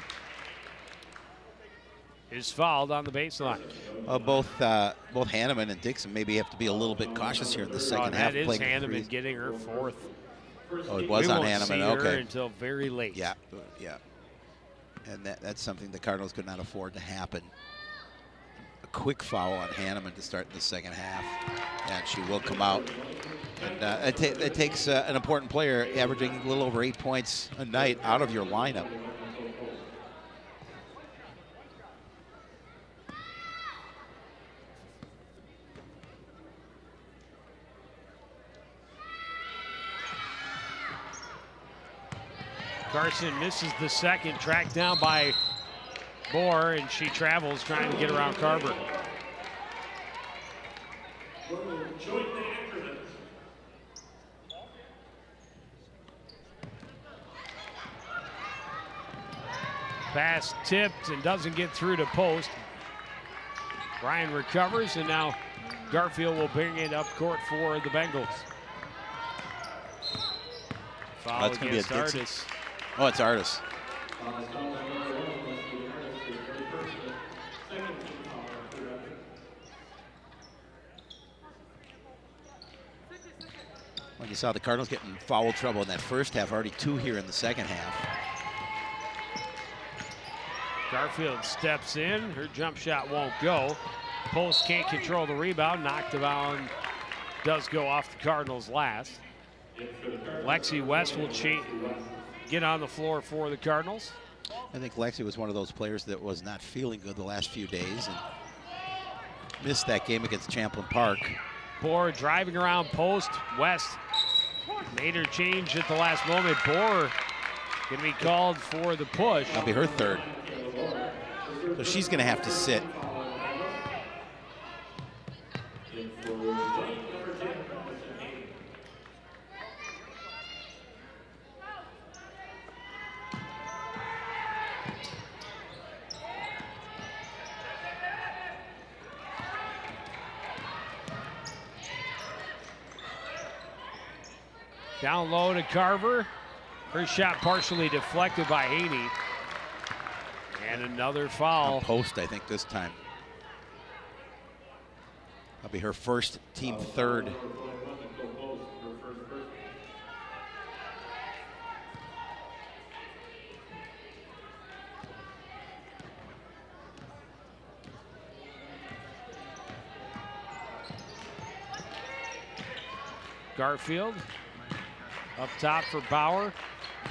is fouled on the baseline. Both Hanneman and Dixon maybe have to be a little bit cautious here in the second half. That is Hanneman getting her fourth. Oh, it was on Hanneman. See Okay. her until very late. Yeah, yeah. And that's something the Cardinals could not afford to happen. A quick foul on Hanneman to start the second half, and she will come out. And it takes an important player averaging a little over 8 points a night out of your lineup. Carson misses the second, tracked down by Bohr, and she travels trying to get around Carver. Pass tipped and doesn't get through to post. Brian recovers, and now Garfield will bring it up court for the Bengals. Foul That's going to be a against Dixon. Artis. Oh, it's Artis. Well, you saw the Cardinals getting foul trouble in that first half, already 2 here in the second half. Garfield steps in, her jump shot won't go. Post can't control the rebound, knocked around, does go off the Cardinals last. Lexi West will get on the floor for the Cardinals. I think Lexi was one of those players that was not feeling good the last few days and missed that game against Champlin Park. Bohr driving around post. West made her change at the last moment. Bohr going to be called for the push. That'll be her third. So she's going to have to sit. Down low to Carver. Her shot partially deflected by Haney. And another foul. On post, I think, this time. That'll be her first, team third. Garfield up top for Bauer.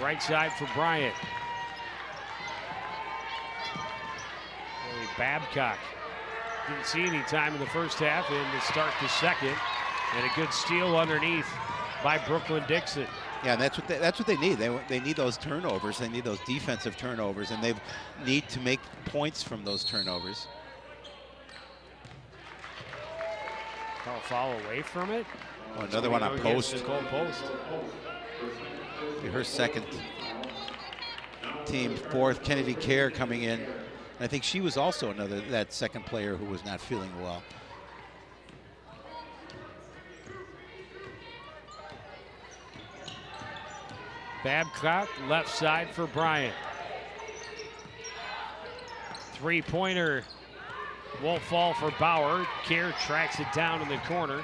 Right side for Bryant. Babcock didn't see any time in the first half and to start the second. And a good steal underneath by Brooklyn Dixon. Yeah, and that's what they need. They need those turnovers. They need those defensive turnovers, and they need to make points from those turnovers. Call foul away from it. Oh, another one on post. Post. Her second, team fourth. Kennedy Kerr coming in. And I think she was also that second player who was not feeling well. Babcock left side for Bryant. Three-pointer won't fall for Bauer. Kerr tracks it down in the corner.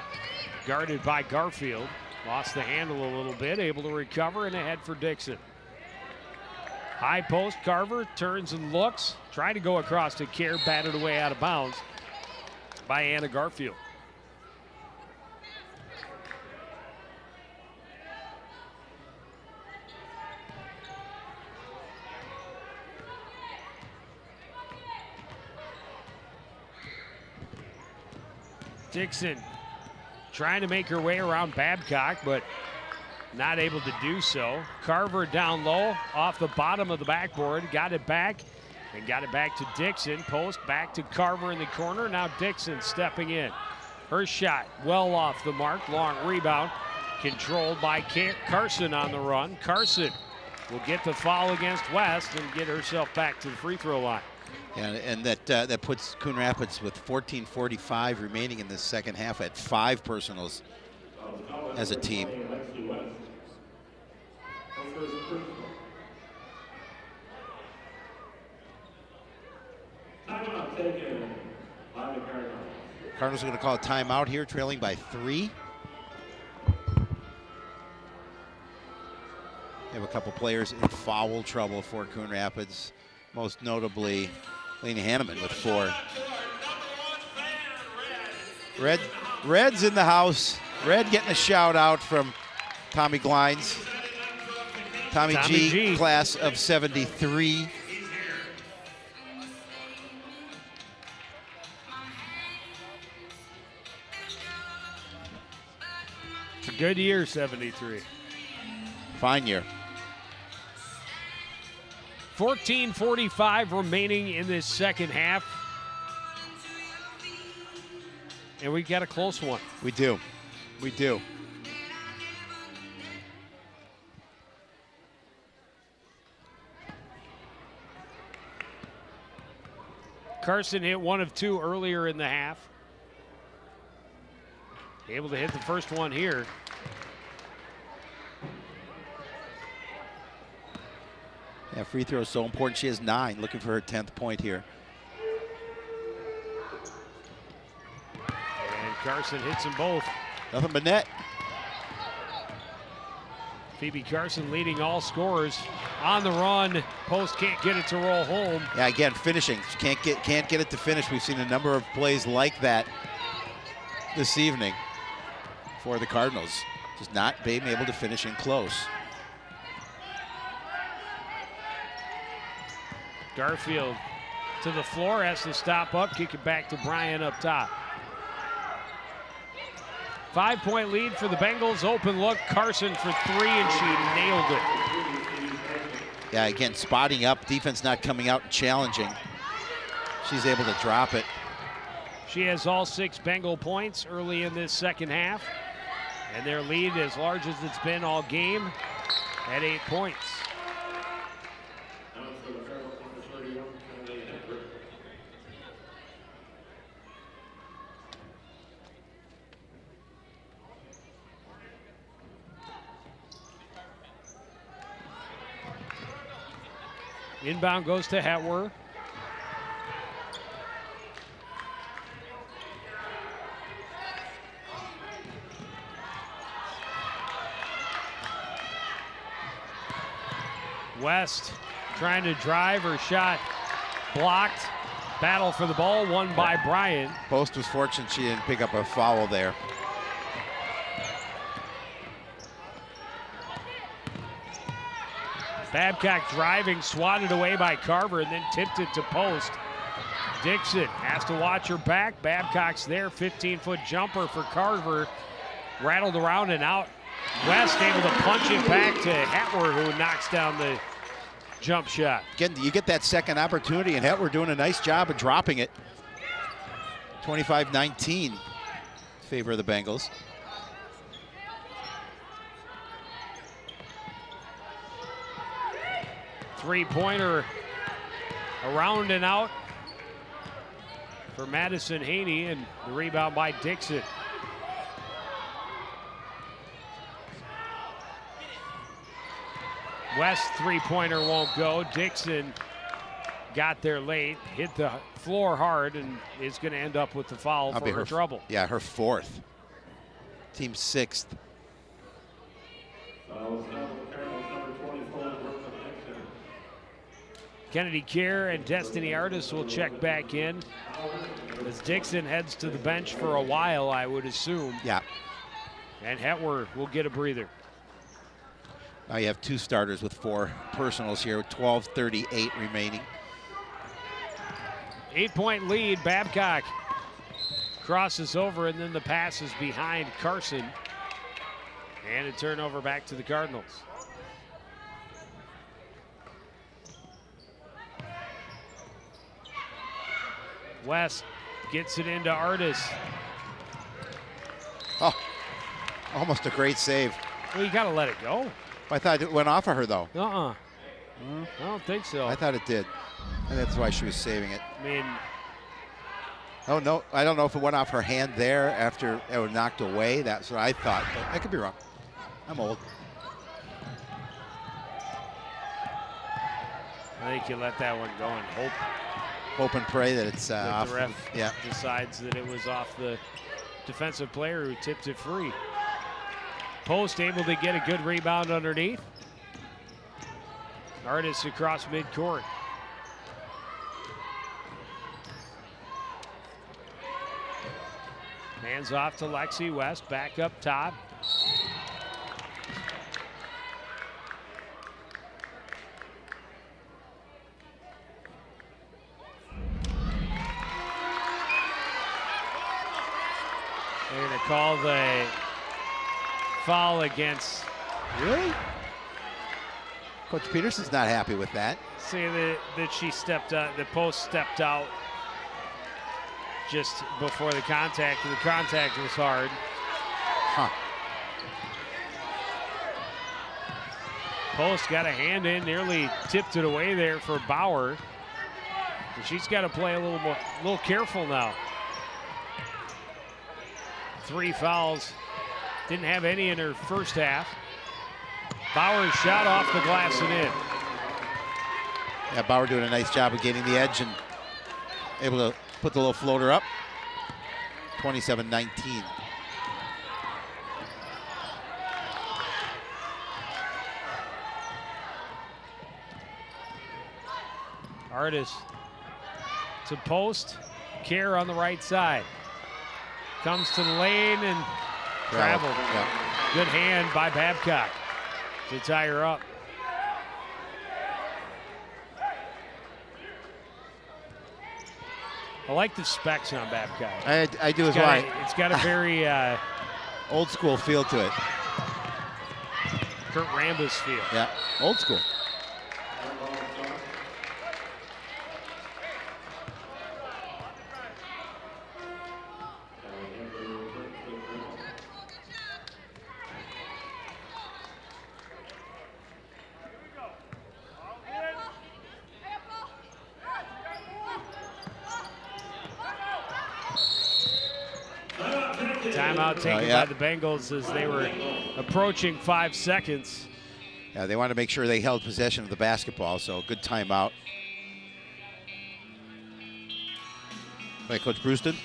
Guarded by Garfield. Lost the handle a little bit, able to recover and ahead for Dixon. High post, Carver turns and looks. Trying to go across to Kerr, batted away out of bounds by Anna Garfield. Dixon trying to make her way around Babcock, but not able to do so. Carver down low, off the bottom of the backboard, got it back, and got it back to Dixon. Post back to Carver in the corner. Now Dixon stepping in. Her shot well off the mark. Long rebound controlled by Carson on the run. Carson will get the foul against West and get herself back to the free throw line. And that puts Coon Rapids with 14:45 remaining in this second half at 5 personals as a team. Cardinals are going to call a timeout here, trailing by 3. They have a couple players in foul trouble for Coon Rapids, most notably Blaine Hanneman with 4. Red's in the house. Red getting a shout out from Tommy Glines. Tommy G, class of 73. It's a good year, 73. Fine year. 14:45 remaining in this second half. And we got a close one. We do. We do. Carson hit 1 of 2 earlier in the half. Able to hit the first one here. Yeah, free throw is so important. She has 9, looking for her 10th point here. And Carson hits them both. Nothing but net. Phoebe Carson leading all scorers on the run. Post can't get it to roll home. Yeah, again, finishing. She can't get it to finish. We've seen a number of plays like that this evening for the Cardinals. Just not being able to finish in close. Garfield to the floor, has to stop up, kick it back to Bryant up top. 5-point lead for the Bengals. Open look, Carson for 3, and she nailed it. Yeah, again, spotting up, defense not coming out and challenging. She's able to drop it. She has all 6 Bengal points early in this second half, and their lead as large as it's been all game at 8 points. Inbound goes to Hetwer. West trying to drive, her shot blocked. Battle for the ball, won by Bryant. Post was fortunate she didn't pick up a foul there. Babcock driving, swatted away by Carver, and then tipped it to Post. Dixon has to watch her back. Babcock's there, 15-foot jumper for Carver. Rattled around and out. West able to punch it back to Hetwer, who knocks down the jump shot. Again, you get that second opportunity, and Hetwer doing a nice job of dropping it. 25-19 in favor of the Bengals. Three-pointer around and out for Madison Haney, and the rebound by Dixon. West three-pointer won't go. Dixon got there late, hit the floor hard, and is going to end up with the foul for her trouble. Yeah, her fourth. Team sixth. Kennedy Kerr and Destiny Artis will check back in as Dixon heads to the bench for a while, I would assume. Yeah. And Hetwer will get a breather. Now you have two starters with 4 personals here, 12:38 remaining. 8-point lead. Babcock crosses over, and then the pass is behind Carson. And a turnover back to the Cardinals. West gets it into Artis. Oh, almost a great save. Well, you got to let it go. I thought it went off of her, though. I don't think so. I thought it did. And that's why she was saving it. I mean, oh, no, I don't know if it went off her hand there after it was knocked away. That's what I thought, but I could be wrong. I'm old. I think you let that one go and hope and pray that it's off. The ref decides that it was off the defensive player who tipped it free. Post able to get a good rebound underneath. Artis across midcourt. Hands off to Lexi. West back up top. They're going to call the foul against. Really? Coach Peterson's not happy with that. See that she stepped out, the post stepped out just before the contact, and the contact was hard. Huh. Post got a hand in, nearly tipped it away there for Bauer. And she's got to play a little careful now. 3 fouls. Didn't have any in her first half. Bauer shot off the glass and in. Yeah, Bauer doing a nice job of getting the edge and able to put the little floater up. 27-19. Artis to Post. Kerr on the right side. Comes to the lane and traveled. Yeah. Good hand by Babcock to tie her up. I like the specs on Babcock. I do as well. It's got a very old school feel to it. Kurt Rambis feel. Yeah, old school. Timeout taken by the Bengals as they were approaching 5 seconds. Yeah, they wanted to make sure they held possession of the basketball, so good timeout. By Coach Brewston.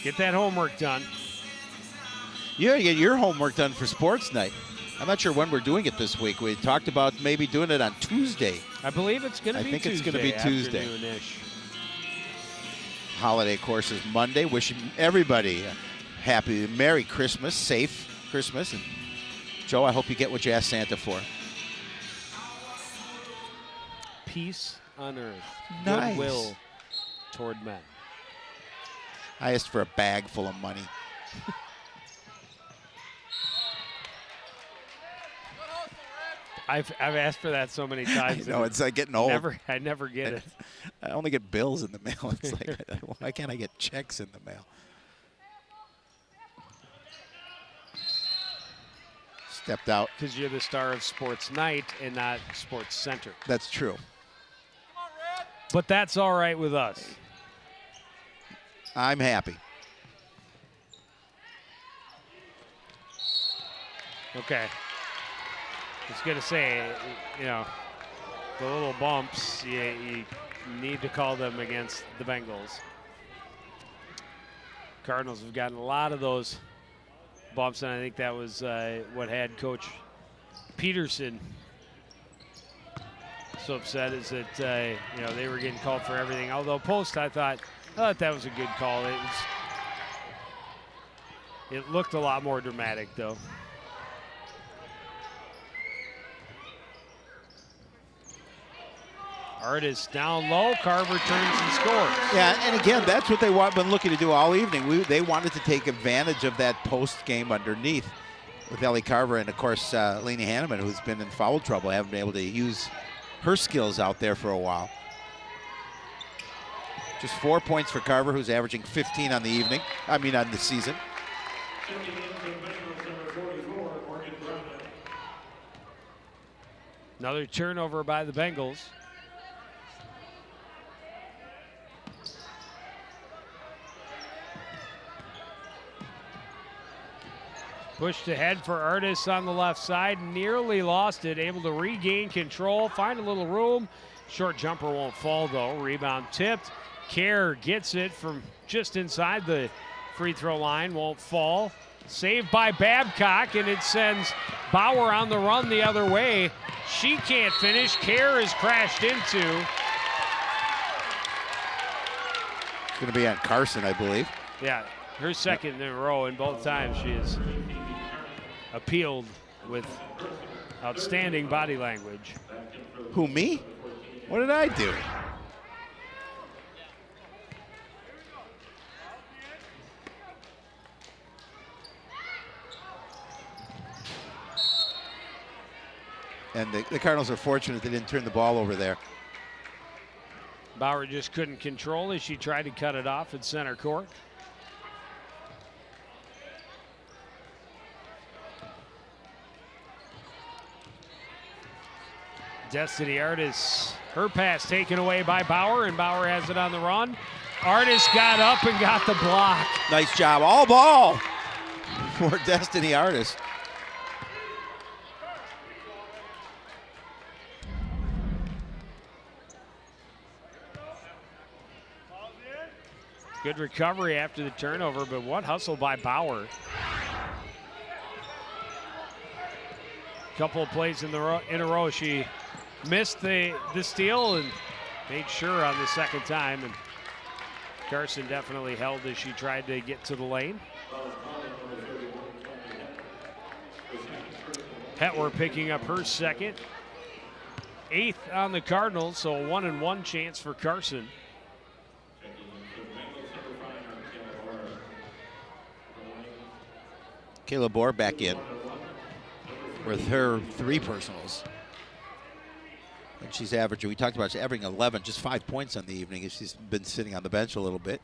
Get that homework done. You gotta get your homework done for sports night. I'm not sure when we're doing it this week. We talked about maybe doing it on Tuesday. I believe it's going to be Tuesday. I think it's going to be Tuesday. Afternoon-ish. Holiday course is Monday. Wishing everybody a happy, Merry Christmas, safe Christmas. And Joe, I hope you get what you asked Santa for. Peace on earth. Nice. Goodwill toward men. I asked for a bag full of money. I've asked for that so many times. No, it's like getting old. I never get it. I only get bills in the mail. It's like, why can't I get checks in the mail? Stepped out. Because you're the star of Sports Night and not Sports Center. That's true. But that's all right with us. I'm happy. Okay. I was going to say, you know, the little bumps, you need to call them against the Bengals. Cardinals have gotten a lot of those bumps, and I think that was what had Coach Peterson so upset is that, you know, they were getting called for everything. Although post, I thought that was a good call. It looked a lot more dramatic, though. Artist down low, Carver turns and scores. Yeah, and again, that's what been looking to do all evening. They wanted to take advantage of that post game underneath with Ellie Carver and, of course, Lainey Hanneman, who's been in foul trouble, haven't been able to use her skills out there for a while. Just 4 points for Carver, who's averaging 15 on the evening. I mean, on the season. Another turnover by the Bengals. Pushed ahead for Artis on the left side, nearly lost it, able to regain control, find a little room. Short jumper won't fall though, rebound tipped. Kerr gets it from just inside the free throw line, won't fall. Saved by Babcock, and it sends Bauer on the run the other way. She can't finish, Kerr is crashed into. It's going to be on Carson, I believe. Yeah, her second in a row, and both times she is appealed with outstanding body language. Who, me? What did I do? And the Cardinals are fortunate they didn't turn the ball over there. Bauer just couldn't control as she tried to cut it off at center court. Destiny Artis, her pass taken away by Bauer, and Bauer has it on the run. Artis got up and got the block. Nice job, all ball for Destiny Artis. Good recovery after the turnover, but what hustle by Bauer. Couple of plays in a row, she missed the steal and made sure on the second time, and Carson definitely held as she tried to get to the lane. Hetwer picking up her second. 8th on the Cardinals, so a 1-and-1 chance for Carson. Kayla Bohr back in with her 3 personals. And she's averaging, we talked about, she's averaging 11, just 5 points on the evening as she's been sitting on the bench a little bit.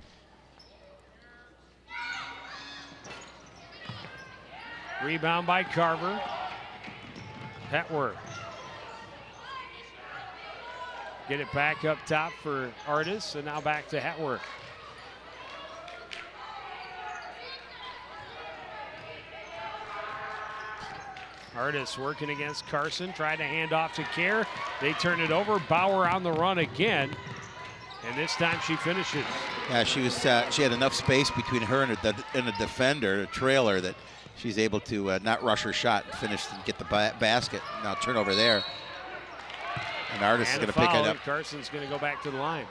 Rebound by Carver. Hetwer Get it back up top for Artis, and now back to Hetworth. Artis working against Carson, tried to hand off to Kerr. They turn it over. Bauer on the run again, and this time she finishes. Yeah, she was. She had enough space between her and a defender, a trailer, that she's able to not rush her shot and finish and get the basket. Now turnover there. And Artis is going to pick it up. Carson's going to go back to the line.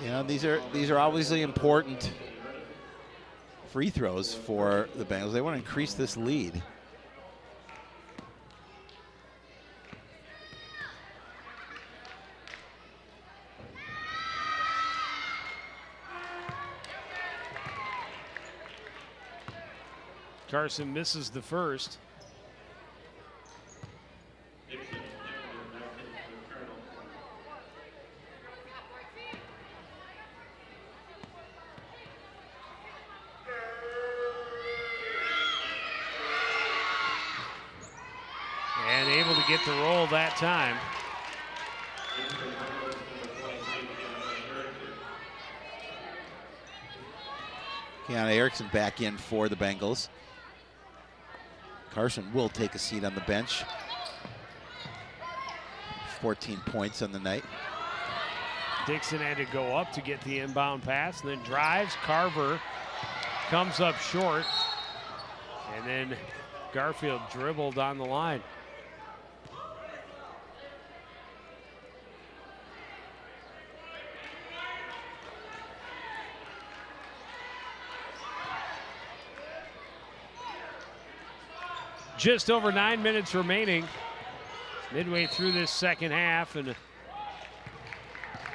You know, these are obviously important free throws for the Bengals. They want to increase this lead. Carson misses the first. And able to get the roll that time. Kiana Erickson back in for the Bengals. Carson will take a seat on the bench. 14 points on the night. Dixon had to go up to get the inbound pass, and then drives. Carver comes up short, and then Garfield dribbled on the line. Just over 9 minutes remaining, midway through this second half, and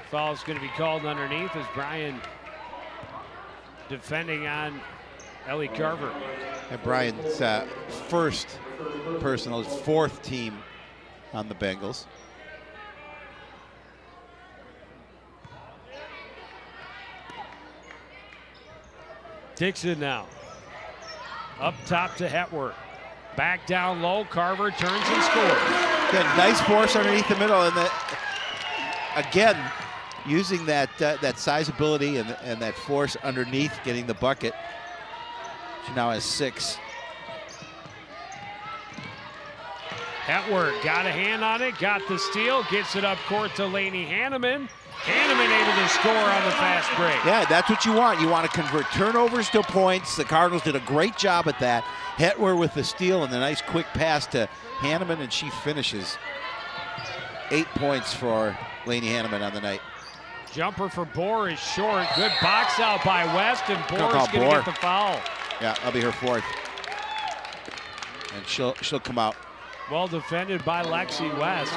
foul is going to be called underneath as Brian defending on Ellie Carver. And Brian's first personal, fourth team on the Bengals. Dixon now. Up top to Hetworth. Back down low, Carver turns and scores. Again, nice force underneath the middle, and again, using that sizeability and that force underneath, getting the bucket. She now has 6. Hetworth got a hand on it, got the steal, gets it up court to Lainey Hanneman. Hanneman able to score on the fast break. Yeah, that's what you want. You want to convert turnovers to points. The Cardinals did a great job at that. Hetworth with the steal and the nice quick pass to Hanneman, and she finishes. 8 points for Lainey Hanneman on the night. Jumper for Bohr is short. Good box out by West, and Bohr is going to get the foul. Yeah, that'll be her 4th. And she'll come out. Well defended by Lexi West.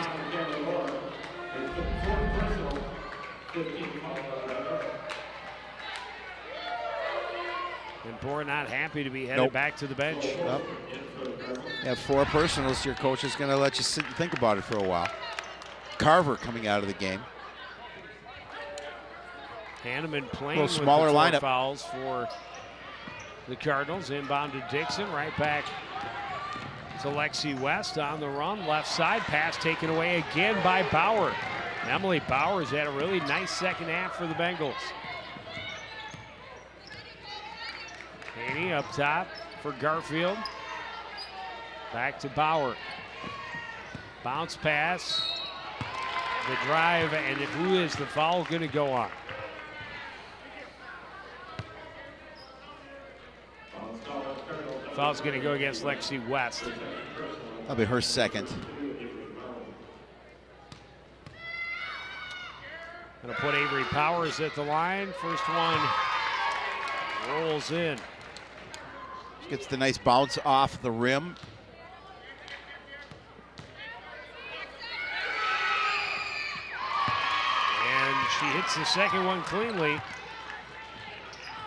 And Bohr not happy to be headed back to the bench. Nope. You have 4 personals. Your coach is going to let you sit and think about it for a while. Carver coming out of the game. Hanneman playing a little smaller with the 4 lineup. Fouls for the Cardinals. Inbound to Dixon, right back to Lexi West on the run. Left side pass taken away again by Bauer. Emily Bauer's had a really nice second half for the Bengals. Haney up top for Garfield. Back to Bauer. Bounce pass. The drive, and who is the foul going to go on? Foul's going to go against Lexi West. That'll be her 2nd. Going to put Avery Powers at the line. First one rolls in. She gets the nice bounce off the rim. And she hits the second one cleanly.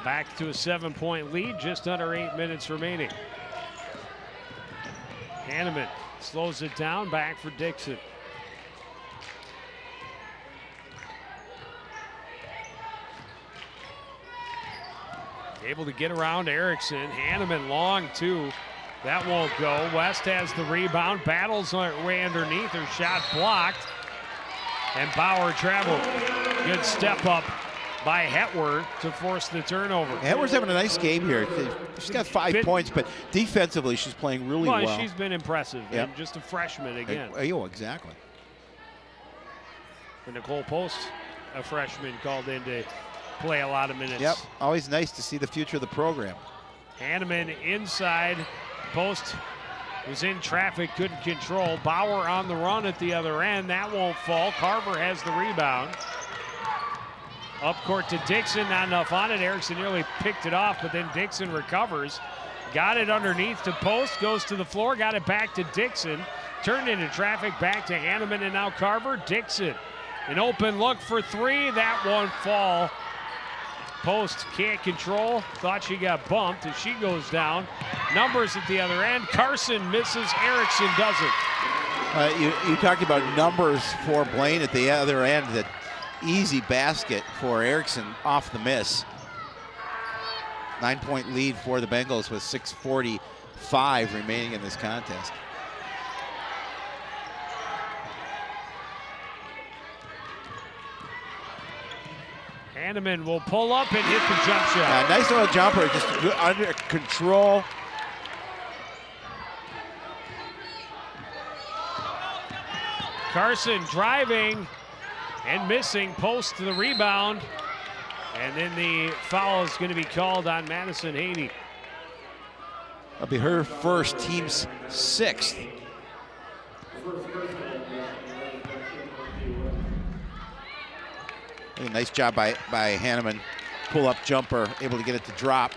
Back to a 7-point lead, just under 8 minutes remaining. Hanneman slows it down, back for Dixon. Able to get around Erickson. Hanneman long, too. That won't go. West has the rebound, battles way underneath. Her shot blocked. And Bauer traveled. Good step up by Hetwer to force the turnover. Hetwer's having a nice game here. She's got 5 points, but defensively she's playing really well. She's been impressive. Yep. And just a freshman again. Oh, exactly. And Nicole Post, a freshman, called in to play a lot of minutes. Yep, always nice to see the future of the program. Hanneman inside. Post was in traffic, couldn't control. Bauer on the run at the other end. That won't fall. Carver has the rebound. Up court to Dixon, not enough on it. Erickson nearly picked it off, but then Dixon recovers. Got it underneath to Post, goes to the floor, got it back to Dixon. Turned into traffic, back to Hanneman, and now Carver. Dixon, an open look for three. That won't fall. Post can't control. Thought she got bumped as she goes down. Numbers at the other end. Carson misses. Erickson doesn't. You talked about numbers for Blaine at the other end. That easy basket for Erickson off the miss. 9-point lead for the Bengals with 6:45 remaining in this contest. Hanneman will pull up and hit the jump shot. Yeah, nice little jumper, just good under control. Carson driving and missing. Post to the rebound. And then the foul is going to be called on Madison Haney. That'll be her first, team's 6th. A nice job by Hanneman. Pull-up jumper, able to get it to drop.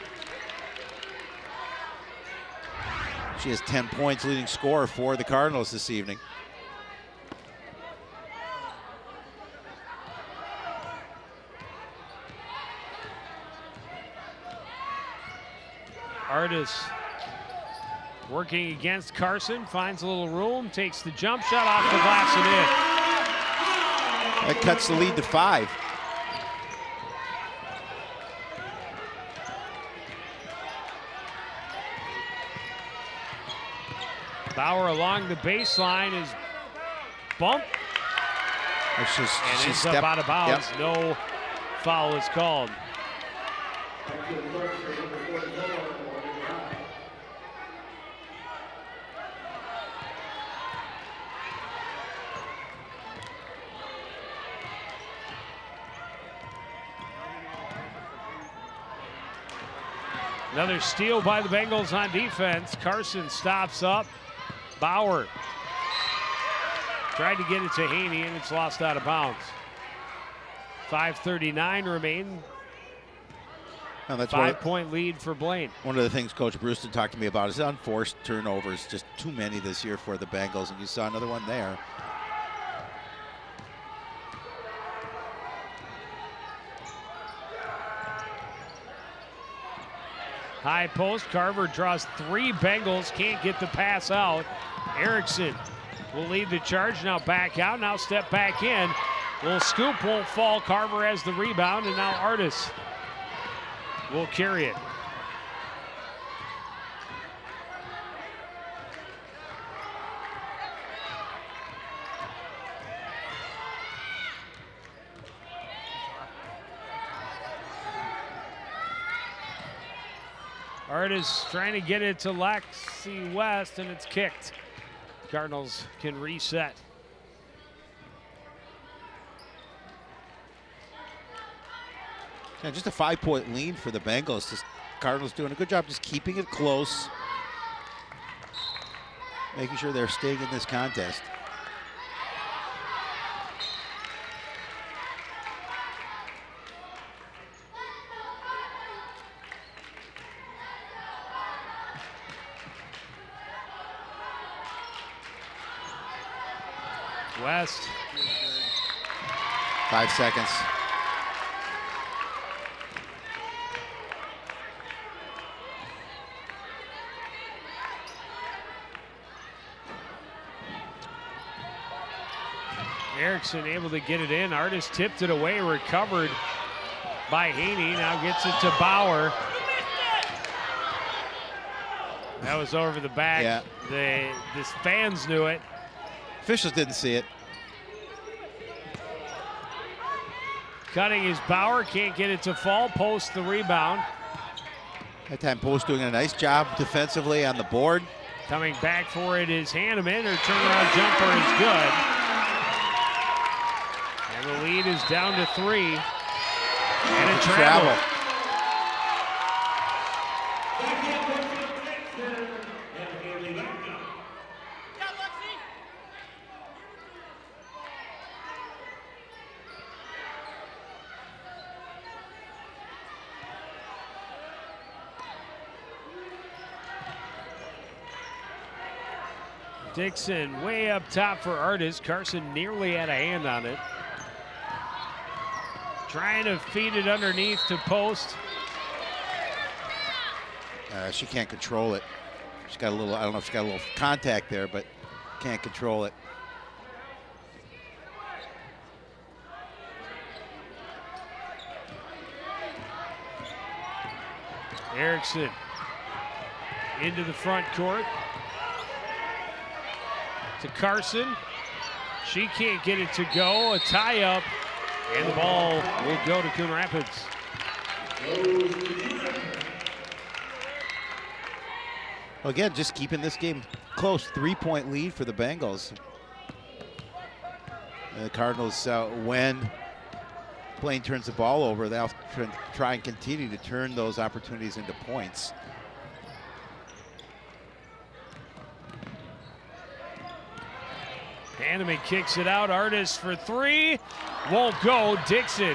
She has 10 points, leading scorer for the Cardinals this evening. Artis working against Carson, finds a little room, takes the jump shot off the glass and in. That cuts the lead to 5. Bauer along the baseline is bumped. And ends up out of bounds. Yep. No foul is called. Another steal by the Bengals on defense. Carson stops up. Bauer tried to get it to Haney, and it's lost out of bounds. 5:39 remain. No, that's 5-point lead for Blaine. One of the things Coach Brewster talked to me about is unforced turnovers. Just too many this year for the Bengals, and you saw another one there. High post, Carver draws 3. Bengals can't get the pass out. Erickson will lead the charge, now back out, now step back in. Little scoop won't fall. Carver has the rebound, and now Artis will carry it. Artis trying to get it to Lexi West, and it's kicked. Cardinals can reset. Yeah, just a 5-point lead for the Bengals. Just Cardinals doing a good job just keeping it close, making sure they're staying in this contest. West. 5 seconds. Erickson able to get it in. Artis tipped it away, recovered by Haney. Now gets it to Bauer. That was over the back. Yeah. The fans knew it. Officials didn't see it. Cutting is Bauer, can't get it to fall, post the rebound. That time Post doing a nice job defensively on the board. Coming back for it is Hanneman. Her turnaround jumper is good. And the lead is down to 3. And a travel. Dixon way up top for Artis. Carson nearly had a hand on it. Trying to feed it underneath to Post. She can't control it. She's got a little, I don't know if she got a little contact there, but can't control it. Erickson into the front court to Carson. She can't get it to go. A tie up, and the ball will go to Coon Rapids. Well, again, just keeping this game close. 3-point lead for the Bengals. The Cardinals, when Blaine turns the ball over, they'll try and continue to turn those opportunities into points. Hanneman kicks it out. Artis for 3. Won't go. Dixon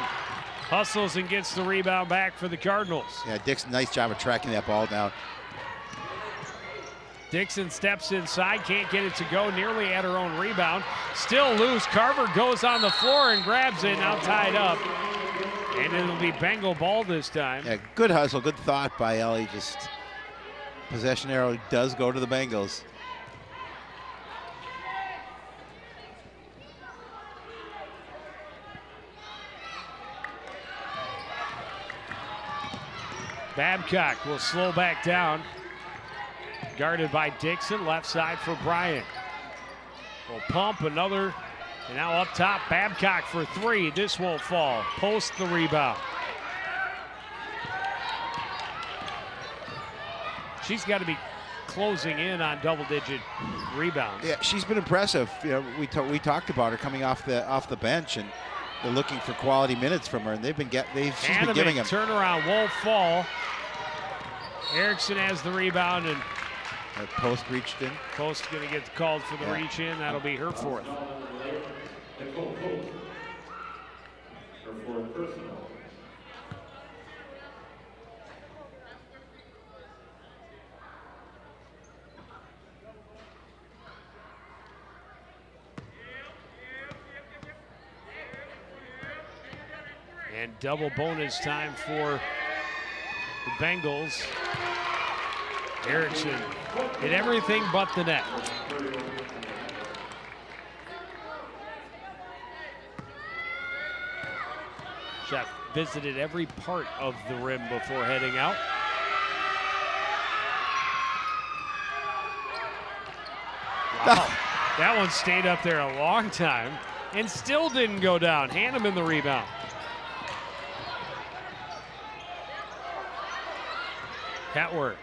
hustles and gets the rebound back for the Cardinals. Yeah, Dixon, nice job of tracking that ball down. Dixon steps inside, can't get it to go, nearly at her own rebound. Still loose. Carver goes on the floor and grabs it, now tied up. And it'll be Bengal ball this time. Yeah, good hustle, good thought by Ellie. Just possession arrow does go to the Bengals. Babcock will slow back down. Guarded by Dixon, left side for Bryant. Will pump another, and now up top, Babcock for 3. This won't fall. Post the rebound. She's got to be closing in on double-digit rebounds. Yeah, she's been impressive. You know, we talked about her coming off the bench, and they're looking for quality minutes from her, and she's been giving them. Turnaround won't fall. Erickson has the rebound, and Post reached in. Post going to get called for the reach in. That'll be her 4th. And double bonus time for the Bengals. Erickson hit everything but the net. Shot visited every part of the rim before heading out. Wow, that one stayed up there a long time and still didn't go down. Hanneman the rebound. Hetworth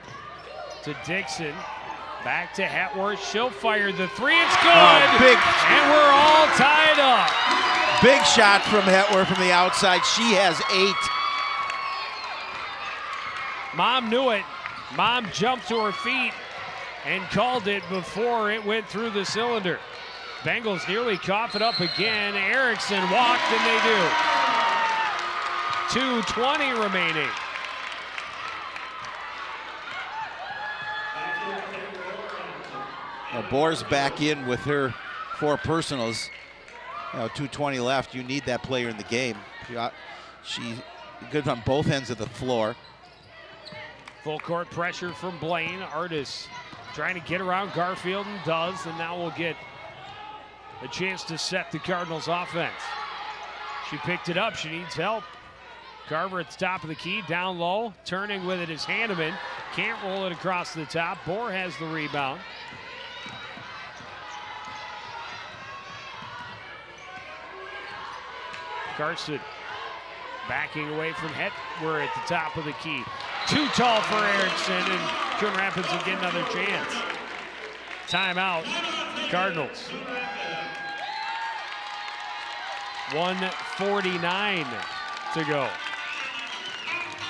to Dixon, back to Hetworth. She'll fire the 3. It's good. Big. And we're all tied up. Big shot from Hetworth from the outside. She has 8. Mom knew it. Mom jumped to her feet and called it before it went through the cylinder. Bengals nearly cough it up again. Erickson walked, and they do. 2:20 remaining. Boer's back in with her 4 personals. 2:20 left. You need that player in the game. She's good on both ends of the floor. Full court pressure from Blaine. Artis trying to get around Garfield and does, and now we'll get a chance to set the Cardinals' offense. She picked it up. She needs help. Carver at the top of the key, down low. Turning with it is Hanneman. Can't roll it across the top. Bohr has the rebound. Carson backing away from Het. We're at the top of the key. Too tall for Erickson, and Coon Rapids will get another chance. Timeout, Cardinals. 1:49 to go.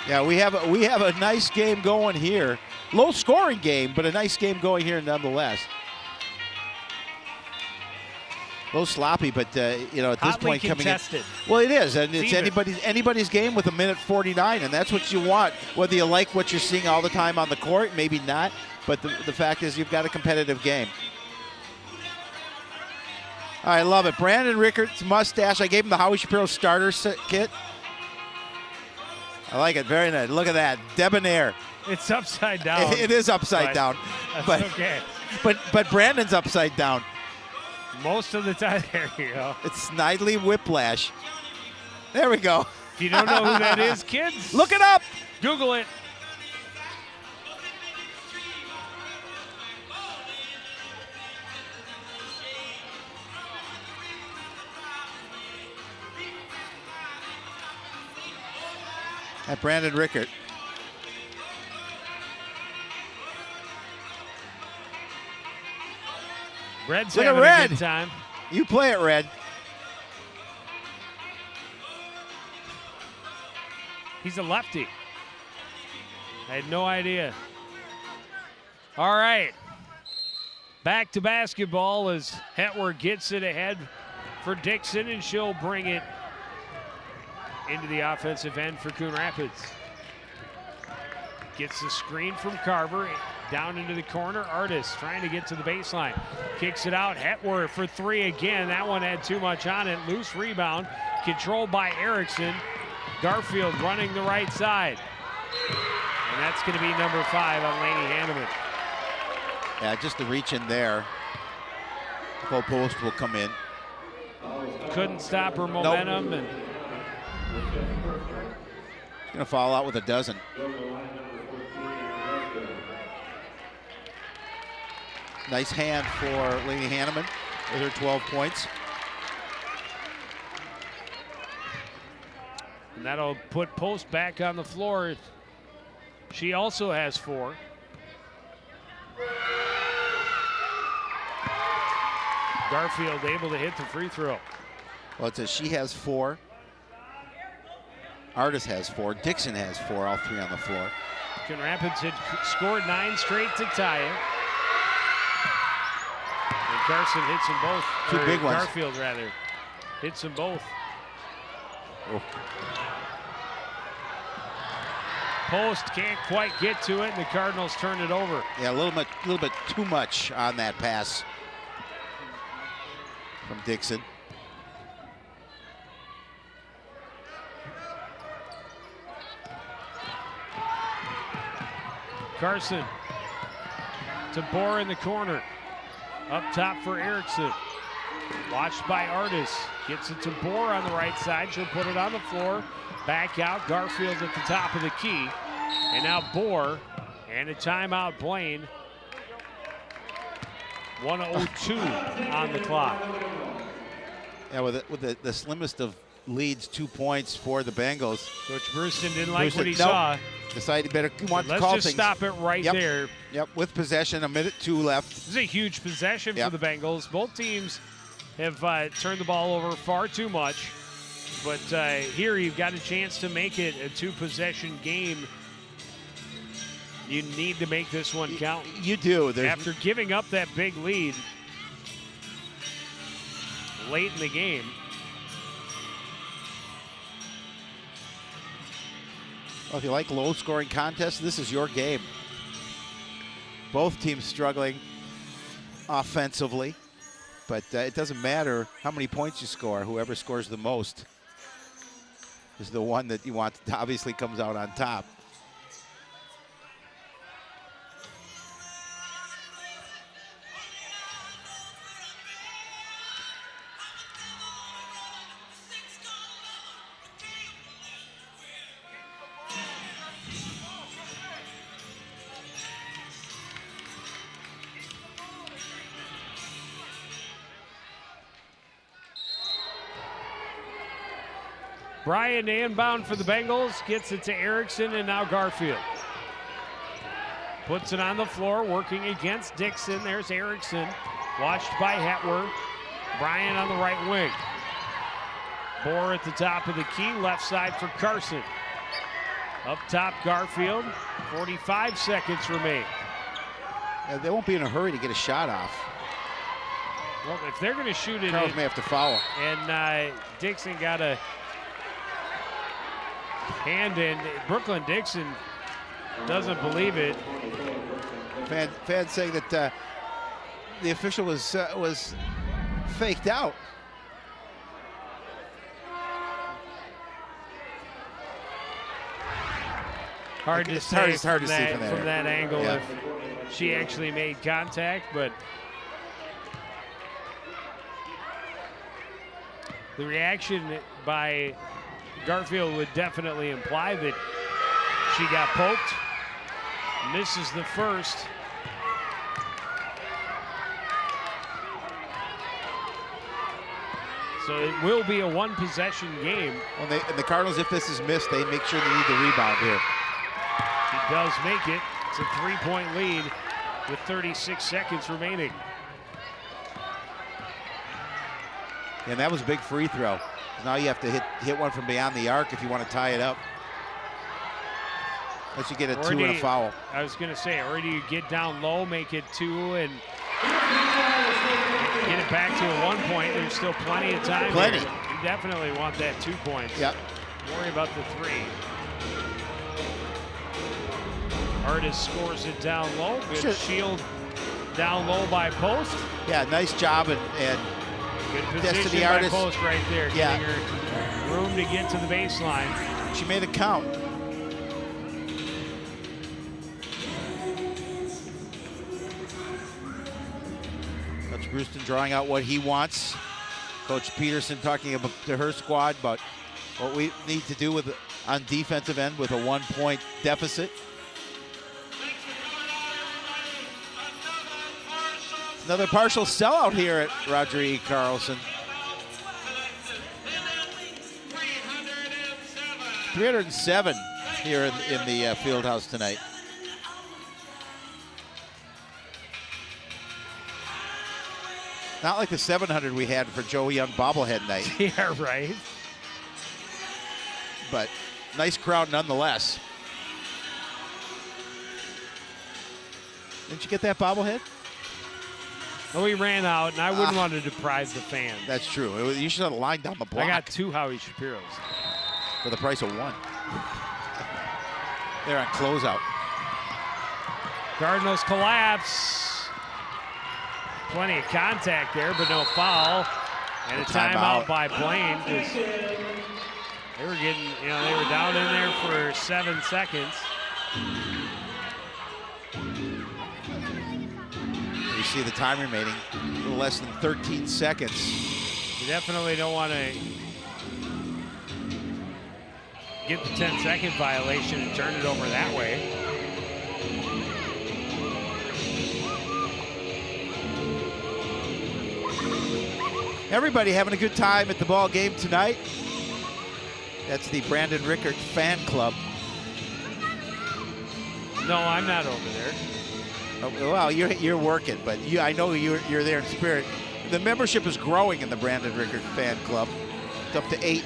Yeah, we have a nice game going here. Low scoring game, but a nice game going here nonetheless. A little sloppy, but at this Hotly point coming contested. in. Well, it is, and it's even. anybody's game with 1:49, and that's what you want. Whether you like what you're seeing all the time on the court, maybe not, but the fact is you've got a competitive game. I love it. Brandon Rickart's mustache. I gave him the Howie Shapiro starter kit. I like it. Very nice. Look at that. Debonair. It's upside down. It is upside down. That's but, okay. But Brandon's upside down. Most of the time, there you go. It's Snidely Whiplash. There we go. If you don't know who that is, kids, look it up. Google it. At Brandon Rickert. Red's Look at having Red. a good time. You play it, Red. He's a lefty. I had no idea. All right. Back to basketball as Hetwer gets it ahead for Dixon, and she'll bring it into the offensive end for Coon Rapids. Gets the screen from Carver. Down into the corner, Artis trying to get to the baseline. Kicks it out, Hetwer for three again. That one had too much on it. Loose rebound, controlled by Erickson. Garfield running the right side. And that's going to be number 5 on Laney Hanneman. Yeah, just the reach in there. The goal post will come in. Couldn't stop her momentum. Nope. And Gonna fall out with a dozen. Nice hand for Laney Hanneman with her 12 points. And that'll put Post back on the floor. She also has 4. Garfield able to hit the free throw. Well, it says she has 4. Artis has 4. Dixon has 4, all 3 on the floor. Coon Rapids had scored 9 straight to tie it. And Carson hits them both. 2 big ones. Garfield, rather, hits them both. Oh. Post can't quite get to it, and the Cardinals turn it over. Yeah, a little bit too much on that pass from Dixon. Carson to Bohr in the corner. Up top for Erickson. Watched by Artis. Gets it to Bohr on the right side. She'll put it on the floor. Back out. Garfield at the top of the key. And now Bohr. And a timeout, Blaine. 1:02 on the clock. Yeah, with the slimmest of leads, 2 points for the Bengals. Coach Brewston didn't like what he Nope. saw. Decided better want to Let's call just things. stop it right there. Yep, with possession, 1:02 left. This is a huge possession Yep. for the Bengals. Both teams have turned the ball over far too much. But here you've got a chance to make it a 2-possession game. You need to make this one count. You do. After giving up that big lead late in the game. Well, if you like low-scoring contests, this is your game. Both teams struggling offensively, but it doesn't matter how many points you score. Whoever scores the most is the one that you want to obviously comes out on top. Bryan inbound for the Bengals, gets it to Erickson, and now Garfield. Puts it on the floor, working against Dixon. There's Erickson, watched by Hetwer. Bryan on the right wing. Bohr at the top of the key, left side for Carson. Up top, Garfield, 45 seconds remain. Yeah, they won't be in a hurry to get a shot off. Well, if they're going to shoot it, Charles may have to foul. And Dixon got a hand in. Brooklyn Dixon doesn't believe it. Fan saying that the official was faked out. Hard to say from that angle yeah. if she actually made contact, but the reaction by Garfield would definitely imply that she got poked. Misses the first. So it will be a one-possession game. Well, and the Cardinals, if this is missed, they make sure they need the rebound here. She does make it. It's a 3-point lead with 36 seconds remaining. And that was a big free throw. Now you have to hit one from beyond the arc if you want to tie it up. Unless you get a 2 and a foul. I was going to say, or do you get down low, make it 2, and get it back to a 1 point? There's still plenty of time. Plenty. Here. You definitely want that 2 points. Yep. Worry about the 3. Artis scores it down low. Good shield down low by Post. Yeah, nice job and good position by Artis. Post right there. Yeah. Giving her room to get to the baseline. She made it count. Coach Brewston drawing out what he wants. Coach Peterson talking about to her squad about what we need to do on defensive end with a 1-point deficit. Another partial sellout here at Roger E. Carlson. 307 here in the field house tonight. Not like the 700 we had for Joe Young bobblehead night. Yeah, right. But nice crowd nonetheless. Didn't you get that bobblehead? Well, we ran out, and I wouldn't want to deprive the fans. That's true. You should have lined down the block. I got 2 Howie Shapiros. For the price of 1. They're on closeout. Cardinals collapse. Plenty of contact there, but no foul. And a timeout by Blaine. They were getting, they were down in there for 7 seconds. You see the time remaining, a little less than 13 seconds. You definitely don't want to get the 10-second violation and turn it over that way. Everybody having a good time at the ball game tonight. That's the Brandon Rickert fan club. No, I'm not over there. Oh, well, you're working, but I know you're there in spirit. The membership is growing in the Brandon Rickert fan club. It's up to 8.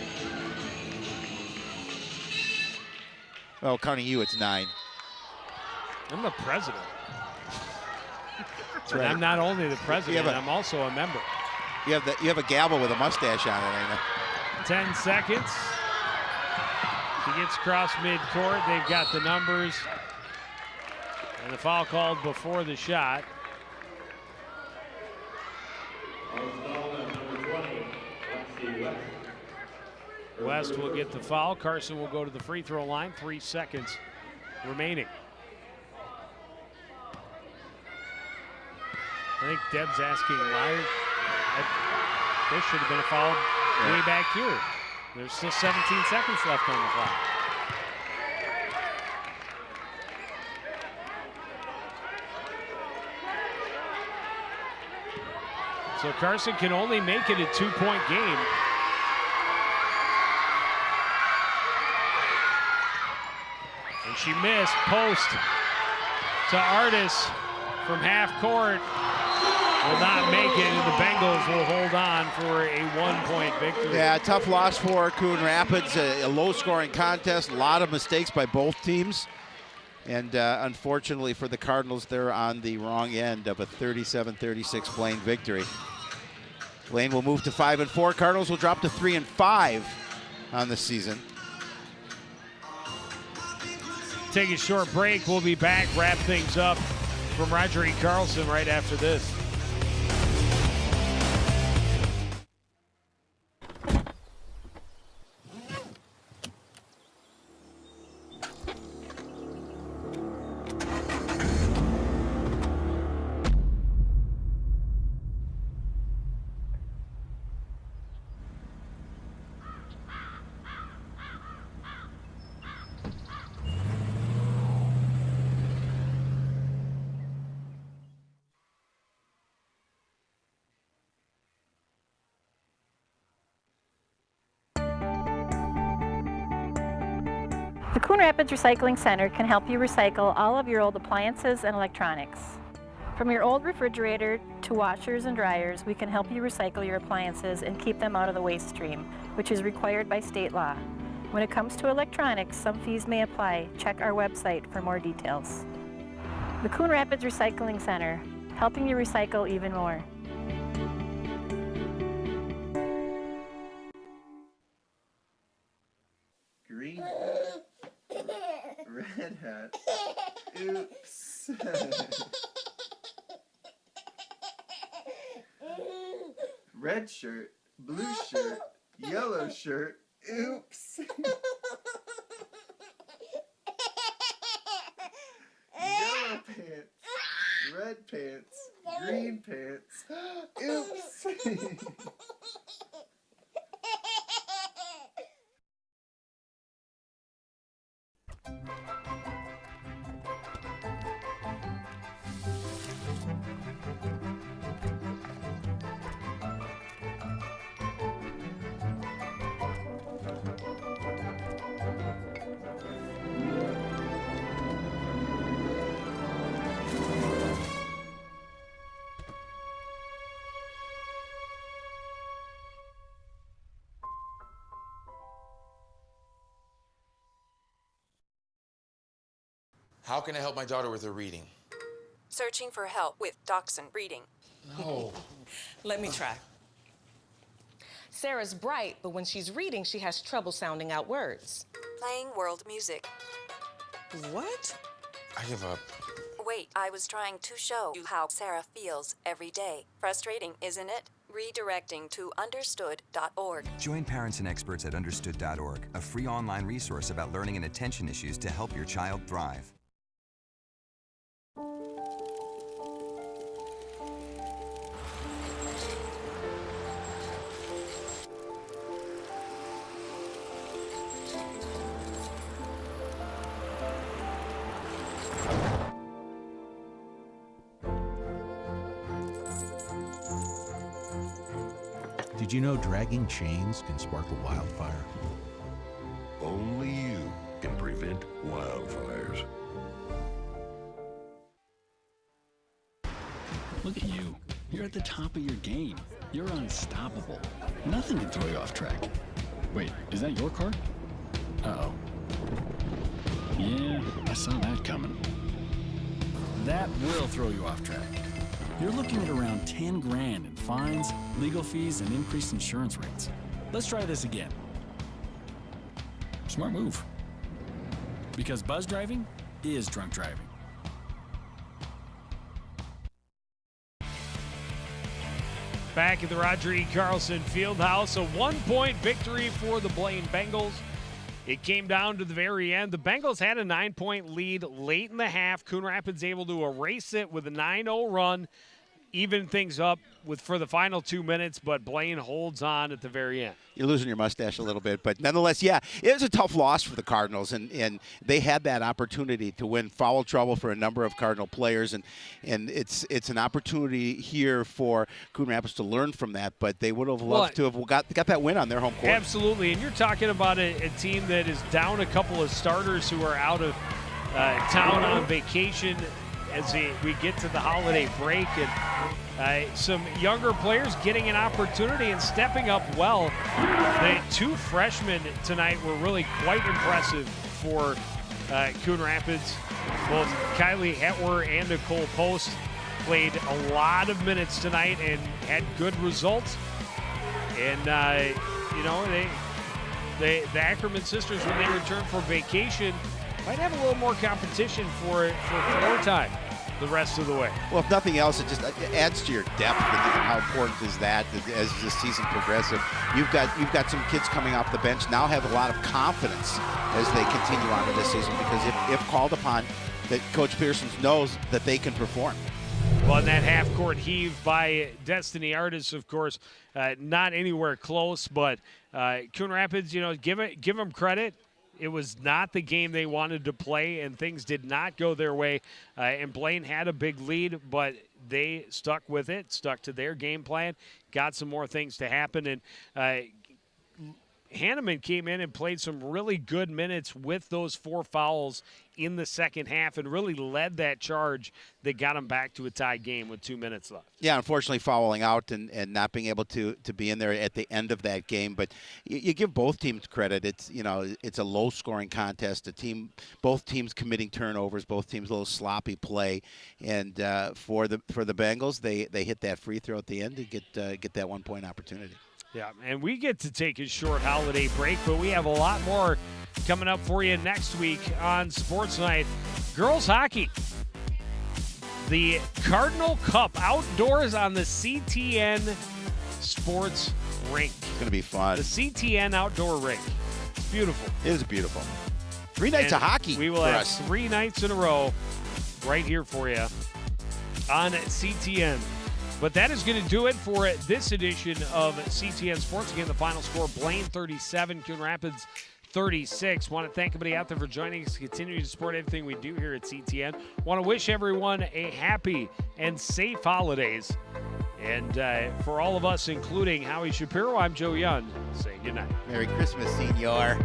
Oh, counting you, it's 9. I'm the president. That's right. I'm not only the president, I'm also a member. You have a gavel with a mustache on it, I know. 10 seconds. She gets across midcourt. They've got the numbers. And the foul called before the shot. West will get the foul. Carson will go to the free throw line. 3 seconds remaining. I think Deb's asking why. There should have been a foul way back here. There's still 17 seconds left on the clock. So Carson can only make it a 2-point game. And she missed. Post to Artis from half court. Will not make it, and the Bengals will hold on for a 1-point victory. Yeah, tough loss for Coon Rapids, a low-scoring contest, a lot of mistakes by both teams. And unfortunately for the Cardinals, they're on the wrong end of a 37-36 Blaine victory. Blaine will move to 5-4. Cardinals will drop to 3-5 on the season. Take a short break. We'll be back, wrap things up from Roger E. Carlson right after this. The Coon Rapids Recycling Center can help you recycle all of your old appliances and electronics. From your old refrigerator to washers and dryers, we can help you recycle your appliances and keep them out of the waste stream, which is required by state law. When it comes to electronics, some fees may apply. Check our website for more details. The Coon Rapids Recycling Center, helping you recycle even more. Green hat. Red hat. Oops. Red shirt. Blue shirt. Yellow shirt. Oops. Yellow pants. Red pants. Green pants. Oops. How can I help my daughter with her reading? Searching for help with Dachshund Reading. No. Let me try. Sarah's bright, but when she's reading, she has trouble sounding out words. Playing world music. What? I give up. Wait, I was trying to show you how Sarah feels every day. Frustrating, isn't it? Redirecting to understood.org. Join parents and experts at understood.org, a free online resource about learning and attention issues to help your child thrive. Did you know dragging chains can spark a wildfire? Only you can prevent wildfires. Look at you. You're at the top of your game. You're unstoppable. Nothing can throw you off track. Wait, is that your car? Uh-oh. Yeah, I saw that coming. That will throw you off track. You're looking at around 10 grand in fines, legal fees, and increased insurance rates. Let's try this again. Smart move. Because buzz driving is drunk driving. Back at the Roger E. Carlson Fieldhouse, a 1-point victory for the Blaine Bengals. It came down to the very end. The Bengals had a 9-point lead late in the half. Coon Rapids able to erase it with a 9-0 run. even things up for the final 2 minutes, but Blaine holds on at the very end. You're losing your mustache a little bit, but nonetheless, yeah, it was a tough loss for the Cardinals, and they had that opportunity to win foul trouble for a number of Cardinal players, and it's an opportunity here for Coon Rapids to learn from that, but they would have loved to have got that win on their home court. Absolutely, and you're talking about a team that is down a couple of starters who are out of town on vacation as we get to the holiday break, and some younger players getting an opportunity and stepping up well. The 2 freshmen tonight were really quite impressive for Coon Rapids. Both Kylie Hetwer and Nicole Post played a lot of minutes tonight and had good results. And, the Ackerman sisters, when they return from vacation, might have a little more competition for floor time the rest of the way. Well, if nothing else, it just adds to your depth, and how important is that as the season progresses. You've got some kids coming off the bench now have a lot of confidence as they continue on to this season, because if called upon, that Coach Pearson knows that they can perform. Well, and that half-court heave by Destiny Artis, of course, not anywhere close, but Coon Rapids, give them credit. It was not the game they wanted to play, and things did not go their way. And Blaine had a big lead, but they stuck with it, stuck to their game plan, got some more things to happen. And Hanneman came in and played some really good minutes with those 4 fouls in the second half and really led that charge that got them back to a tie game with 2 minutes left. Yeah, unfortunately fouling out and not being able to be in there at the end of that game. But you give both teams credit. It's a low-scoring contest. Both teams committing turnovers, both teams a little sloppy play. And for the Bengals, they hit that free throw at the end to get that 1-point opportunity. Yeah, and we get to take a short holiday break, but we have a lot more coming up for you next week on Sports Night. Girls hockey. The Cardinal Cup outdoors on the CTN Sports Rink. It's going to be fun. The CTN Outdoor Rink. It's beautiful. It is beautiful. 3 nights of hockey. We will have 3 nights in a row right here for you on CTN. But that is going to do it for this edition of CTN Sports. Again, the final score, Blaine 37, Coon Rapids 36. Want to thank everybody out there for joining us, continue to support everything we do here at CTN. Want to wish everyone a happy and safe holidays. And for all of us, including Howie Shapiro, I'm Joe Young. Say goodnight. Merry Christmas, Senor.